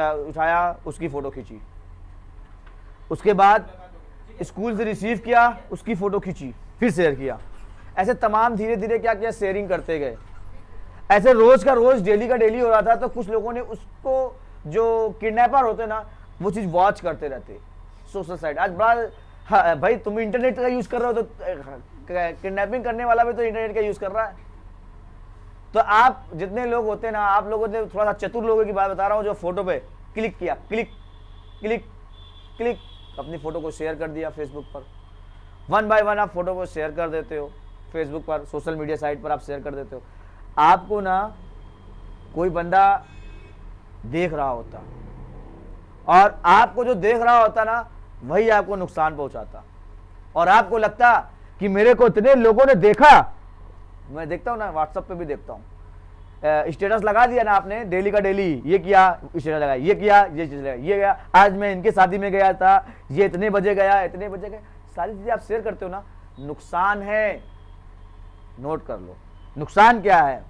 उठाया, उसकी फ़ोटो खींची, उसके बाद स्कूल से रिसीव किया, उसकी फ़ोटो खींची, फिर शेयर किया, ऐसे तमाम धीरे धीरे क्या किया, शेयरिंग करते गए। ऐसे रोज़ का रोज़, डेली का डेली हो रहा था। तो कुछ लोगों ने उसको, जो किडनैपर होते ना, वो चीज़ वॉच करते रहते सोशल साइट। आज बड़ा, हाँ भाई तुम इंटरनेट का यूज़ कर रहे हो, तो किडनैपिंग करने वाला भी तो इंटरनेट का यूज़ कर रहा है। तो आप जितने लोग होते हैं ना, आप लोगों ने थोड़ा सा चतुर लोगों की बात बता रहा हूँ, जो फोटो पे क्लिक किया, क्लिक क्लिक क्लिक, अपनी फ़ोटो को शेयर कर दिया फेसबुक पर। 1 बाय 1 आप फोटो को शेयर कर देते हो फेसबुक पर, सोशल मीडिया साइट पर आप शेयर कर देते हो। आपको ना कोई बंदा देख रहा होता, और आपको जो देख रहा होता ना, वही आपको नुकसान पहुंचाता, और आपको लगता कि मेरे को इतने लोगों ने देखा। मैं देखता हूँ ना, व्हाट्सएप पे भी देखता हूँ, स्टेटस लगा दिया ना आपने, डेली का डेली, ये किया, स्टेटस लगाया, ये किया, ये चीज़ लगाया, ये गया, आज मैं इनके शादी में गया था, ये इतने बजे गया, इतने बजे गया, सारी चीज़ें आप शेयर करते हो ना, नुकसान है। नोट कर लो, नुकसान क्या है।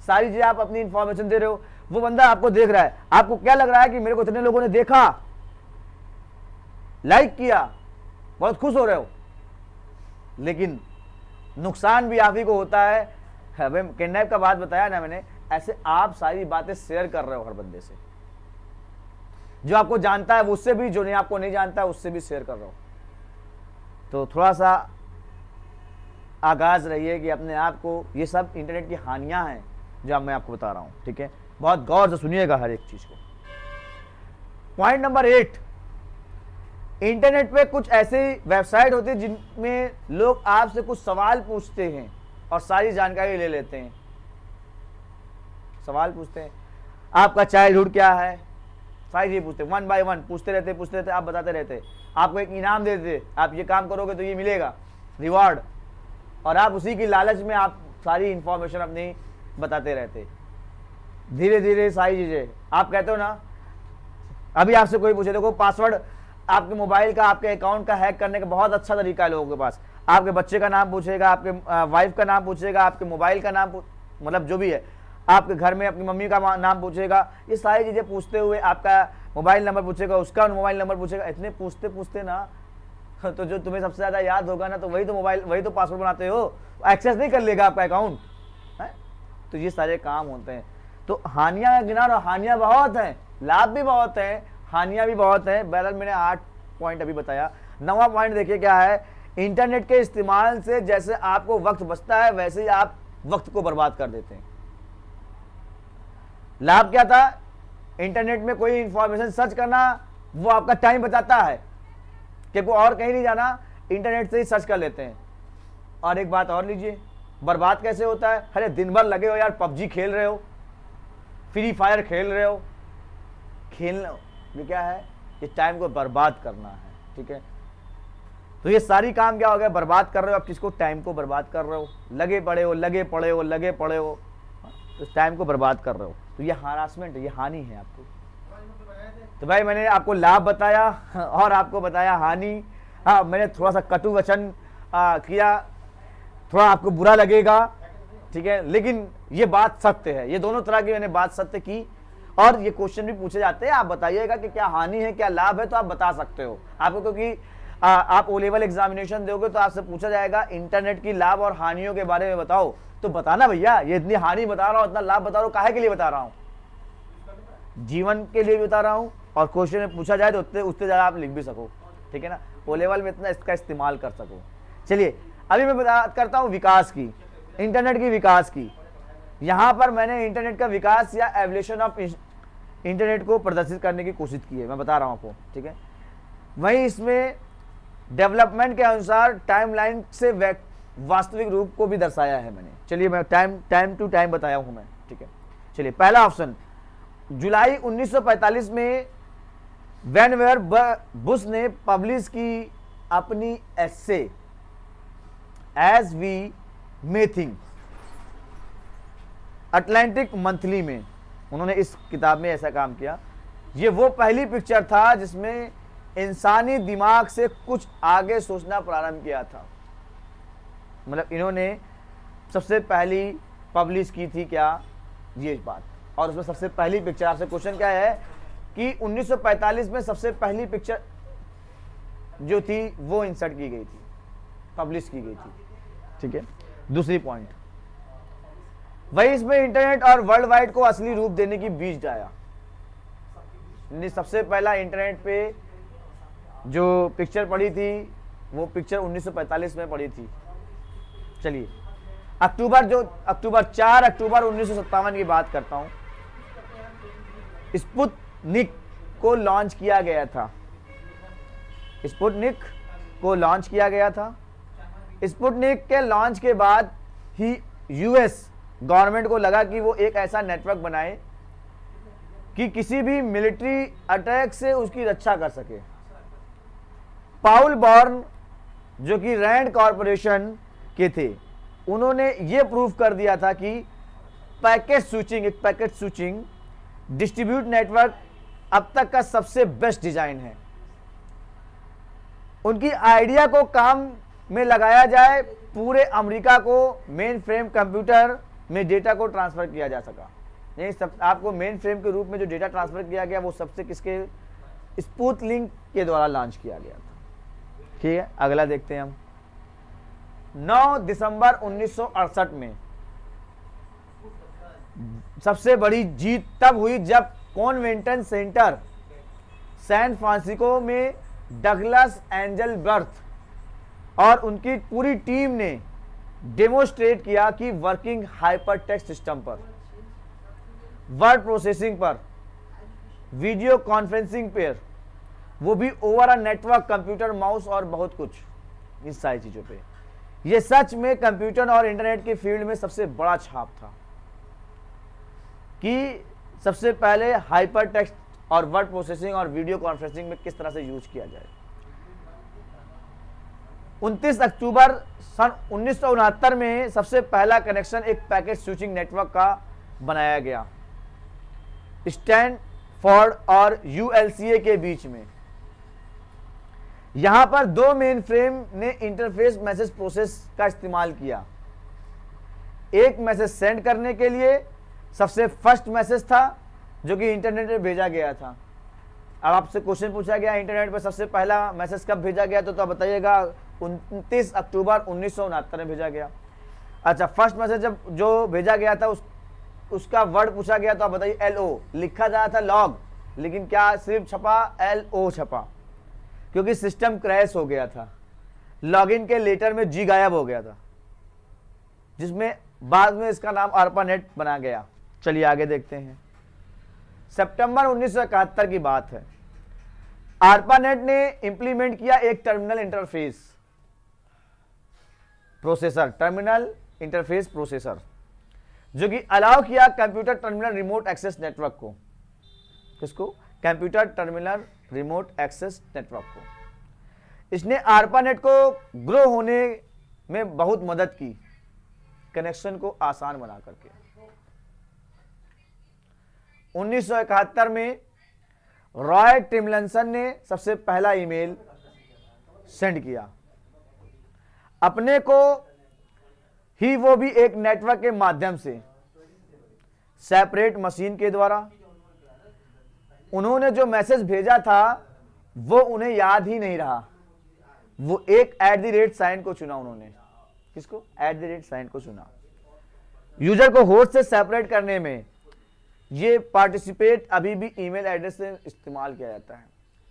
सारी चीजें आप अपनी इंफॉर्मेशन दे रहे हो, वो बंदा आपको देख रहा है, आपको क्या लग रहा है कि मेरे को इतने लोगों ने देखा, लाइक किया, बहुत खुश हो रहे हो, लेकिन नुकसान भी आप ही को होता है। हमें किडनैप का बात बताया ना मैंने, ऐसे आप सारी बातें शेयर कर रहे हो हर बंदे से, जो आपको जानता है उससे भी, जो नहीं आपको नहीं जानता है उससे भी शेयर कर रहे हो। तो थोड़ा सा आगाज रहिए कि अपने आप को, ये सब इंटरनेट की हानियां हैं जो अब मैं आपको बता रहा हूं, ठीक है, बहुत गौर से सुनिएगा हर एक चीज को। पॉइंट नंबर 8, इंटरनेट पे कुछ ऐसे वेबसाइट होती है जिनमें लोग आपसे कुछ सवाल पूछते हैं और सारी जानकारी ले लेते हैं। सवाल पूछते हैं, आपका चाइल्डहुड क्या है, सारी चीज पूछते हैं, 1 by 1 पूछते रहते, आप बताते रहते, आपको एक इनाम दे देते, आप ये काम करोगे तो ये मिलेगा रिवार्ड, और आप उसी की लालच में आप सारी इंफॉर्मेशन अपनी बताते रहते। धीरे धीरे सारी चीजें आप कहते हो ना, अभी आपसे कोई पूछे, देखो पासवर्ड आपके मोबाइल का, आपके अकाउंट का हैक करने का बहुत अच्छा तरीका है लोगों के पास। आपके बच्चे का नाम पूछेगा, आपके वाइफ का नाम पूछेगा, आपके मोबाइल का नाम, मतलब जो भी है, आपके घर में अपनी मम्मी का नाम पूछेगा, ये सारी चीजें पूछते हुए आपका मोबाइल नंबर पूछेगा, उसका मोबाइल नंबर पूछेगा, इतने पूछते पूछते ना तो जो तुम्हें सबसे ज्यादा याद होगा ना, तो वही तो मोबाइल, वही तो पासवर्ड बनाते हो, एक्सेस नहीं कर लेगा आपका अकाउंट है। तो ये सारे काम होते हैं। तो हानियां गिना, हानियां बहुत हैं, लाभ भी बहुत हैं, हानियां भी बहुत हैं। बहरहाल मैंने 8 पॉइंट अभी बताया। 9वां पॉइंट देखिए क्या है, इंटरनेट के इस्तेमाल से जैसे आपको वक्त बचता है वैसे ही आप वक्त को बर्बाद कर देते हैं। लाभ क्या था, इंटरनेट में कोई इंफॉर्मेशन सर्च करना, वो आपका टाइम बचाता है, क्योंकि और कहीं नहीं जाना, इंटरनेट से ही सर्च कर लेते हैं। और एक बात और लीजिए, बर्बाद कैसे होता है, अरे दिन भर लगे हो यार, पबजी खेल रहे हो, फ्री फायर खेल रहे हो, खेलना ये क्या है, ये टाइम को बर्बाद करना है, ठीक है। तो ये सारी काम क्या हो गया, बर्बाद कर रहे हो आप, किसको, टाइम को बर्बाद कर रहे हो, लगे पड़े हो, तो टाइम को बर्बाद कर रहे हो। तो ये हरासमेंट है, ये हानि है आपको। तो भाई मैंने आपको लाभ बताया और आपको बताया हानि। हाँ, मैंने थोड़ा सा कटु वचन किया, थोड़ा आपको बुरा लगेगा, ठीक है, लेकिन ये बात सत्य है। ये दोनों तरह की मैंने बात सत्य की। और ये क्वेश्चन भी पूछे जाते हैं, आप बताइएगा कि क्या हानि है क्या लाभ है, तो आप बता सकते हो आपको, क्योंकि आप ओ लेवल एग्जामिनेशन दोगे तो आपसे पूछा जाएगा इंटरनेट की लाभ और हानियों के बारे में बताओ, तो बताना भैया, ये इतनी हानि बता रहा हूँ, इतना लाभ बता रहा हूँ, काहे के लिए बता रहा हूँ, जीवन के लिए बता रहा हूँ, और क्वेश्चन में पूछा जाए तो उससे ज़्यादा आप लिख भी सको, ठीक है ना, ओ लेवल में इतना इसका इस्तेमाल कर सको। चलिए अभी मैं बात करता हूँ विकास की, इंटरनेट की विकास की। यहाँ पर मैंने इंटरनेट का विकास या एवोल्यूशन ऑफ इंटरनेट को प्रदर्शित करने की कोशिश की है, मैं बता रहा हूँ आपको, ठीक है। वहीं इसमें डेवलपमेंट के अनुसार टाइमलाइन से वास्तविक रूप को भी दर्शाया है मैंने। चलिए मैं टाइम टू टाइम बताया हूँ मैं, ठीक है। चलिए पहला ऑप्शन, जुलाई 1945 में वैनवेयर बुश ने पब्लिश की अपनी essay as we may think Atlantic Monthly में, उन्होंने इस किताब में ऐसा काम किया। ये वो पहली पिक्चर था जिसमें इंसानी दिमाग से कुछ आगे सोचना प्रारंभ किया था। मतलब इन्होंने सबसे पहली पब्लिश की थी क्या ये बात, और उसमें सबसे पहली पिक्चर, आपसे क्वेश्चन क्या है कि 1945 में सबसे पहली पिक्चर जो थी वो इंसर्ट की गई थी, पब्लिश की गई थी, ठीक है। दूसरी पॉइंट, वही इसमें इंटरनेट और वर्ल्ड वाइड को असली रूप देने की बीज डाया। सबसे पहला इंटरनेट पे जो पिक्चर पड़ी थी वो पिक्चर 1945 में पड़ी थी। चलिए अक्टूबर 4 अक्टूबर 1957 की बात करता हूं, स्पुतनिक को लॉन्च किया गया था। स्पुतनिक को लॉन्च किया गया था। स्पुतनिक के लॉन्च के बाद ही यूएस गवर्नमेंट को लगा कि वो एक ऐसा नेटवर्क बनाए कि किसी भी मिलिट्री अटैक से उसकी रक्षा कर सके। पाउल बॉर्न जो कि रैंड कॉरपोरेशन के थे, उन्होंने ये प्रूव कर दिया था कि पैकेट स्विचिंग डिस्ट्रीब्यूट नेटवर्क अब तक का सबसे बेस्ट डिजाइन है। उनकी आइडिया को काम में लगाया जाए, पूरे अमेरिका को मेन फ्रेम कंप्यूटर में डेटा को ट्रांसफर किया जा सका। नहीं, सब आपको मेन फ्रेम के रूप में जो डेटा ट्रांसफर किया गया वो सबसे किसके, स्पुतनिक के द्वारा लॉन्च किया गया था। ठीक है, अगला देखते हैं हम। 9 दिसंबर 1968 में सबसे बड़ी जीत तब हुई जब कॉन्वेंटन सेंटर सैन फ्रांसिस्को में डगलस एंजल बर्थ और उनकी पूरी टीम ने डेमोस्ट्रेट किया कि वर्किंग हाइपरटेक्स्ट सिस्टम पर, वर्ड प्रोसेसिंग पर, वीडियो कॉन्फ्रेंसिंग पर, वो भी over a network, computer, mouse और बहुत कुछ, इस सारी चीजों पे, ये सच में कंप्यूटर और इंटरनेट के फील्ड में सबसे बड़ा छाप था कि सबसे पहले हाइपर टेक्स्ट और वर्ड प्रोसेसिंग और वीडियो कॉन्फ्रेंसिंग में किस तरह से यूज किया जाए। 29 अक्टूबर सन 1969 में सबसे पहला कनेक्शन एक पैकेट स्विचिंग नेटवर्क का बनाया गया स्टैनफोर्ड और यूएलसीए के बीच में। यहां पर दो मेन फ्रेम ने इंटरफेस मैसेज प्रोसेस का इस्तेमाल किया। एक मैसेज सेंड करने के लिए सबसे फर्स्ट मैसेज था जो कि इंटरनेट पे भेजा गया था। अब आपसे क्वेश्चन पूछा गया इंटरनेट पे सबसे पहला मैसेज कब भेजा गया, तो आप बताइएगा 29 अक्टूबर 1969 में भेजा गया। अच्छा, फर्स्ट मैसेज जब जो भेजा गया था उसका वर्ड पूछा गया तो आप बताइए LO। लिखा जा रहा था लॉग, लेकिन क्या सिर्फ छपा LO छपा, क्योंकि सिस्टम क्रैश हो गया था। लॉगिन के लेटर में G गायब हो गया था, जिसमें बाद में इसका नाम ARPANET बना गया। चलिए आगे देखते हैं। सितंबर 1971 की बात है। ARPANET ने इंप्लीमेंट किया एक terminal interface processor, terminal interface processor, जो कि अलाउ किया computer terminal remote access network को। किसको? Computer terminal remote access network को। इसने ARPANET को ग्रो होने में बहुत मदद की, कनेक्शन को आसान बना करके। 1971 में रॉय टिमलिंसन ने सबसे पहला ईमेल सेंड किया अपने को ही, वो भी एक नेटवर्क के माध्यम से, सेपरेट मशीन के द्वारा। उन्होंने जो मैसेज भेजा था वो उन्हें याद ही नहीं रहा। वो एक @ साइन को चुना उन्होंने। किसको? @ साइन को चुना। यूजर को होस्ट से सेपरेट करने में ये पार्टिसिपेट अभी भी ईमेल एड्रेस से इस्तेमाल किया जाता है।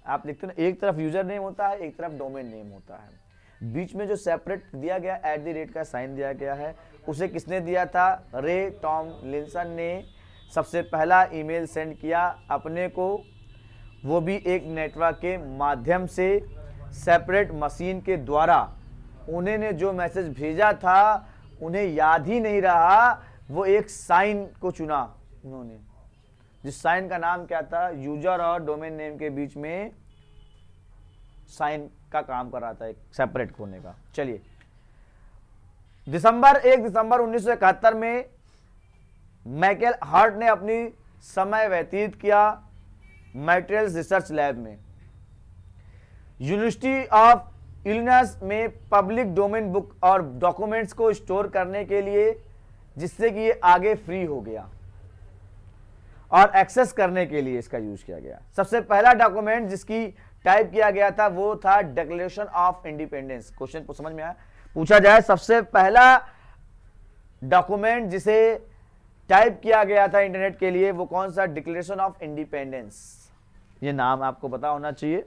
आप देखते हैं एक तरफ यूजर नेम होता है, एक तरफ डोमेन नेम होता है। बीच में जो सेपरेट दिया गया @ का साइन दिया गया है, उसे किसने दिया था? रे टॉमलिंसन ने सबसे पहला ईमेल सेंड किया अपने को, वो भी एक नेटवर्क के माध्यम से, सेपरेट मशीन के द्वारा। उन्होंने जो मैसेज भेजा था उन्हें याद ही नहीं रहा। वो एक साइन को चुना उन्होंने, जिस साइन का नाम क्या था? यूजर और डोमेन नेम के बीच में साइन का काम कर रहा था, एक सेपरेट होने का। चलिए, 1 दिसंबर 1971 में माइकल हार्ट ने अपनी समय व्यतीत किया मटेरियल्स रिसर्च लैब में, यूनिवर्सिटी ऑफ इलिनॉइस में, पब्लिक डोमेन बुक और डॉक्यूमेंट्स को स्टोर करने के लिए, जिससे कि ये आगे फ्री हो गया और एक्सेस करने के लिए इसका यूज किया गया। सबसे पहला डॉक्यूमेंट जिसकी टाइप किया गया था वो था डिक्लेरेशन ऑफ इंडिपेंडेंस। क्वेश्चन को समझ में आया? पूछा जाए सबसे पहला डॉक्यूमेंट जिसे टाइप किया गया था इंटरनेट के लिए वो कौन सा? Declaration of independence. ये नाम आपको पता होना चाहिए।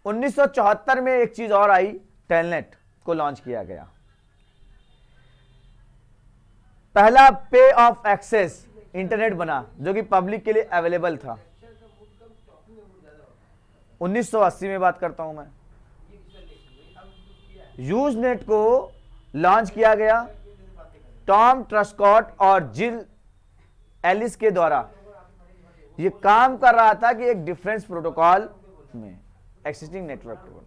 1974 में एक चीज और आई, टेलनेट को लॉन्च किया गया। पहला पे ऑफ एक्सेस इंटरनेट बना जो कि पब्लिक के लिए अवेलेबल था। 1980 में बात करता हूं मैं। यूजनेट को लॉन्च किया गया टॉम ट्रस्कॉट और जिल एलिस के द्वारा। यह काम कर रहा था कि एक डिफरेंस प्रोटोकॉल में एक्सिस्टिंग नेटवर्क को,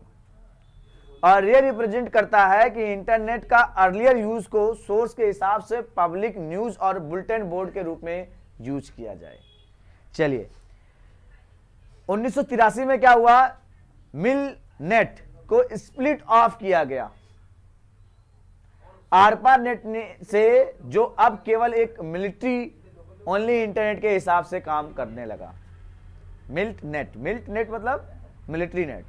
और यह रिप्रेजेंट करता है कि इंटरनेट का अर्लियर यूज को सोर्स के हिसाब से पब्लिक न्यूज और बुलेटिन बोर्ड के रूप में यूज किया जाए। चलिए, 1983 में क्या हुआ? मिल नेट को स्प्लिट ऑफ किया गया। आरपा नेट ने से जो अब केवल एक मिलिट्री ओनली इंटरनेट के हिसाब से काम करने लगा। मिल्ट नेट मतलब मिलिट्री नेट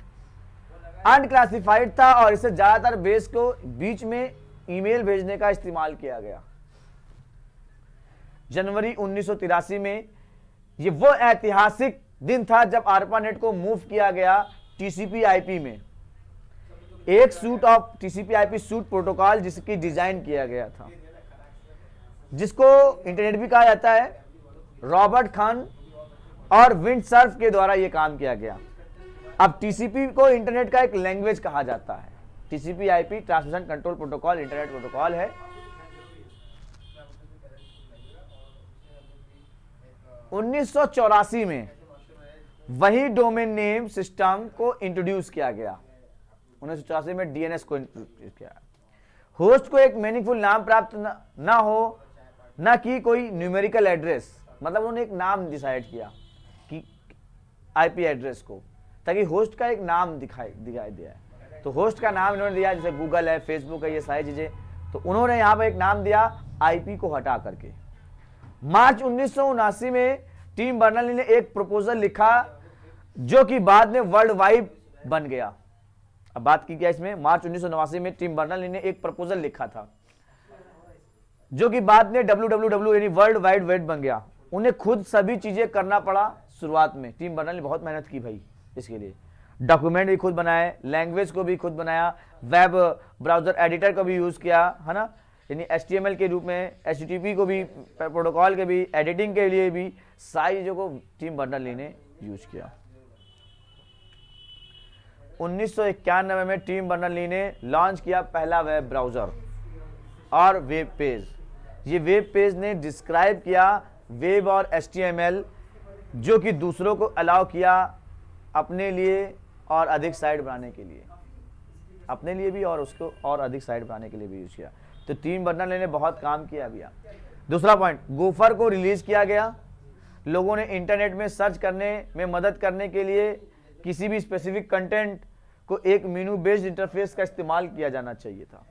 अनक्लासिफाइड था और इसे ज्यादातर बेस को बीच में ईमेल भेजने का इस्तेमाल किया गया। जनवरी 1983 में ये वो ऐतिहासिक दिन था जब आरपानेट को मूव किया गया टीसीपी आईपी में, एक suit of TCP IP suite protocol जिसकी डिजाइन किया गया था, जिसको इंटरनेट भी कहा जाता है। रॉबर्ट खान और विंडसर्फ के द्वारा यह काम किया गया। अब टीसीपी को इंटरनेट का एक लैंग्वेज कहा जाता है। TCP IP transmission control protocol internet protocol है। 1984 में वही डोमेन नेम सिस्टम को इंट्रोड्यूस किया गया। 1984 में डीएनएस को इंट्रोड्यूस किया। होस्ट को एक मीनिंगफुल नाम प्राप्त ना हो, ना कि कोई न्यूमेरिकल एड्रेस, मतलब उन्होंने एक नाम डिसाइड किया कि आईपी एड्रेस को, ताकि होस्ट का एक नाम दिखाई दिया है। तो होस्ट का नाम इन्होंने दिया, जैसे गूगल है, फेसबुक है, ये सारी चीजें। तो उन्होंने यहां पर एक नाम दिया आईपी को हटा करके। मार्च 1979 में टिम बर्नर्ली ने एक प्रपोजल लिखा जो कि बाद में वर्ल्ड वाइड बन गया। अब बात की क्या इसमें, मार्च 1989 में टिम बर्नर्ली ने एक प्रपोजल लिखा था जो कि बाद में WWW यानी वर्ल्ड वाइड वेब बन गया। उन्हें खुद सभी चीजें करना पड़ा शुरुआत में। टिम बर्नर्ली बहुत मेहनत की भाई इसके लिए। डॉक्यूमेंट भी खुद बनाए, लैंग्वेज को भी खुद बनाया, वेब ब्राउजर एडिटर को भी यूज किया, है ना, यानी HTML के रूप में, HTTP को भी, प्रोटोकॉल के भी, एडिटिंग के लिए भी, सारी चीजों को टिम बर्नर्ली ने यूज किया। 1991 में टिम बर्नर्ली ने लॉन्च किया पहला वेब ब्राउजर और वेब पेज। ये वेब पेज ने डिस्क्राइब किया वेब और HTML, जो कि दूसरों को अलाउ किया अपने लिए और अधिक साइट बनाने के लिए, अपने लिए भी और उसको और अधिक साइट बनाने के लिए भी यूज किया। तो टिम बर्नर्ली ने बहुत काम किया भैया। दूसरा पॉइंट, गोफर को रिलीज किया गया। लोगों ने इंटरनेट में सर्च करने में मदद करने के लिए किसी भी स्पेसिफिक कंटेंट को एक मेनू बेस्ड इंटरफेस का इस्तेमाल किया जाना चाहिए था।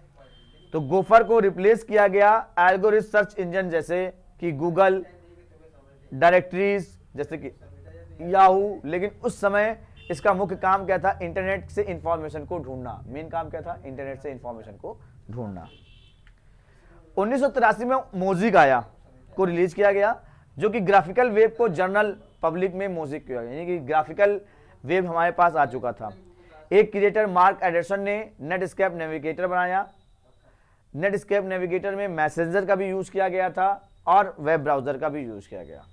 तो गोफर को रिप्लेस किया गया एल्गोरिथम सर्च इंजन जैसे कि गूगल, डायरेक्टरीज जैसे कि याहू। लेकिन उस समय इसका मुख्य काम क्या था, इंटरनेट से इंफॉर्मेशन को ढूंढना। मेन काम क्या था, इंटरनेट से इंफॉर्मेशन को ढूंढना। 1983 में मोजिक आया को रिलीज किया गया, जो कि ग्राफिकल वेब को जनरल पब्लिक में मोजिक किया गया, यानी कि ग्राफिकल वेब हमारे पास आ चुका था। एक क्रिएटर मार्क एंडरसन ने नेटस्केप नेविगेटर बनाया। नेटस्केप नेविगेटर में मैसेंजर का भी यूज किया गया था और वेब ब्राउजर का भी यूज किया गया।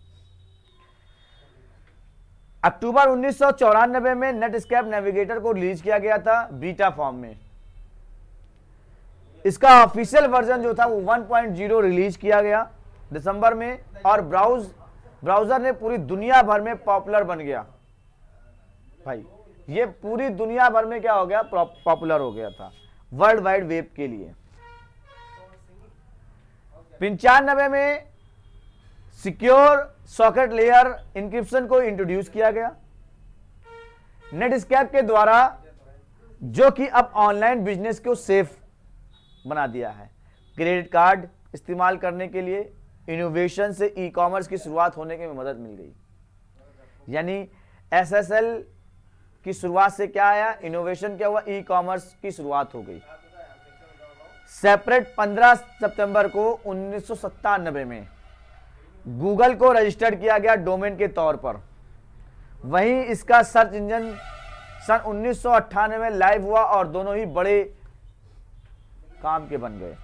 अक्टूबर 1994 में नेटस्केप नेविगेटर को रिलीज किया गया था बीटा फॉर्म में। इसका ऑफिशियल वर्जन जो था वो 1.0 रिलीज किया गया दिसंबर में, और ब्राउजर ने पूरी दुनिया भर में पॉपुलर बन गया भाई। ये पूरी दुनिया भर में क्या हो गया, पॉपुलर हो गया था वर्ल्ड वाइड वेब के लिए। 95 में सिक्योर सॉकेट लेयर इंक्रिप्शन को इंट्रोड्यूस किया गया नेटस्केप के द्वारा, जो कि अब ऑनलाइन बिजनेस को सेफ बना दिया है। क्रेडिट कार्ड इस्तेमाल करने के लिए इनोवेशन से ई कॉमर्स की शुरुआत होने में मदद मिल गई। यानी SSL की शुरुआत से क्या आया, इनोवेशन क्या हुआ, ई कॉमर्स की शुरुआत हो गई। सेपरेट 15 सितंबर को 1997 में गूगल को रजिस्टर्ड किया गया डोमेन के तौर पर। वहीं इसका सर्च इंजन सन 1998 में लाइव हुआ और दोनों ही बड़े काम के बन गए।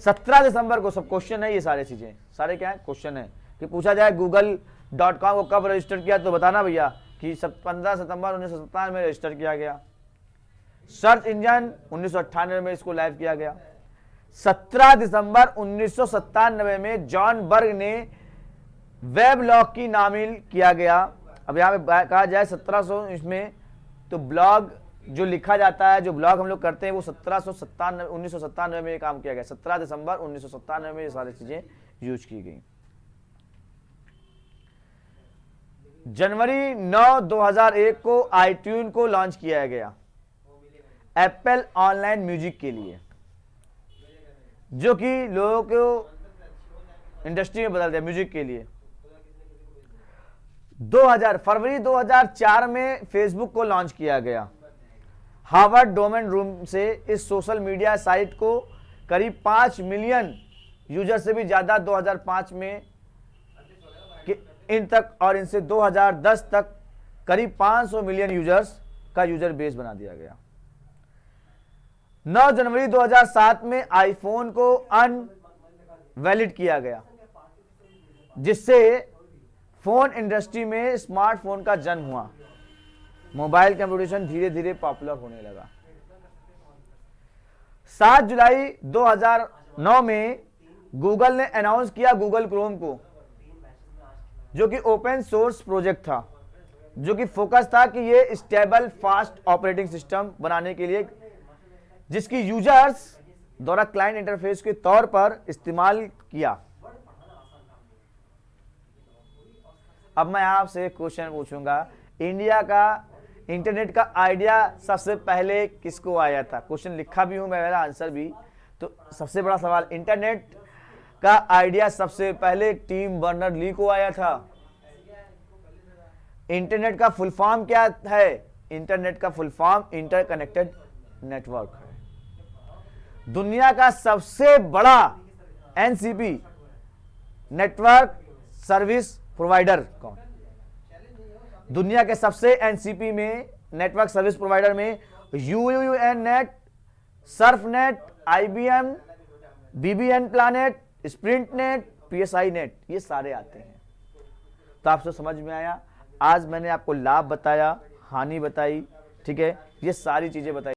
17 दिसंबर को, सब क्वेश्चन है ये सारे चीजें, सारे क्या है क्वेश्चन है कि पूछा जाए google.com को कब रजिस्टर किया, तो बताना भैया कि 15 सितंबर 1997 में रजिस्टर किया गया। सर्च इंजन 1998 में इसको लाइव किया गया। 17 दिसंबर 1997 में जॉन बर्ग ने वेब लॉग की नामिल किया गया। अब यहाँ पे कहा जाए 1700 इसमें, तो ब्लॉग जो लिखा जाता है, जो ब्लॉग हम लोग करते हैं, वो 1997 में ये काम किया गया। 17 दिसंबर 1997 में ये सारी चीजें यूज की गई। जनवरी 9, 2001 को iTunes को लॉन्च किया गया एप्पल ऑनलाइन म्यूजिक के लिए। जो कि लोगों को इंडस्ट्री में बदल दिया म्यूजिक के लिए। फरवरी 2004 में फेसबुक को लॉन्च किया गया। हार्वर्ड डोमेन रूम से इस सोशल मीडिया साइट को करीब 5 मिलियन यूजर से भी ज़्यादा 2005 में इन तक, और इनसे 2010 तक करीब 500 मिलियन यूजर्स का यूजर बेस बना दिया गया। 9 जनवरी 2007 में आईफोन को अनवैलिड किया गया, जिससे फोन इंडस्ट्री में स्मार्टफोन का जन्म हुआ। मोबाइल कंप्यूटेशन धीरे धीरे पॉपुलर होने लगा। 7 जुलाई 2009 में गूगल ने अनाउंस किया गूगल क्रोम को, जो कि ओपन सोर्स प्रोजेक्ट था, जो कि फोकस था कि ये स्टेबल फास्ट ऑपरेटिंग सिस्टम बनाने के लिए, जिसकी यूजर्स द्वारा क्लाइंट इंटरफेस के तौर पर इस्तेमाल किया। अब मैं आपसे एक क्वेश्चन पूछूंगा, इंडिया का इंटरनेट का आइडिया सबसे पहले किसको आया था? क्वेश्चन लिखा भी हूं मैं, मेरा आंसर भी। तो सबसे बड़ा सवाल, इंटरनेट का आइडिया सबसे पहले टिम बर्नर ली को आया था। इंटरनेट का फुल फॉर्म क्या है? इंटरनेट का फुल फॉर्म इंटरकनेक्टेड नेटवर्क है। दुनिया का सबसे बड़ा एनसीपी नेटवर्क सर्विस प्रोवाइडर कौन? दुनिया के सबसे एनसीपी में नेटवर्क सर्विस प्रोवाइडर में UUNET, SURFnet, IBM, BBN Planet, SprintNet, PSINet, ये सारे आते हैं। तो आपसे समझ में आया? आज मैंने आपको लाभ बताया, हानि बताई, ठीक है, ये सारी चीजें बताई।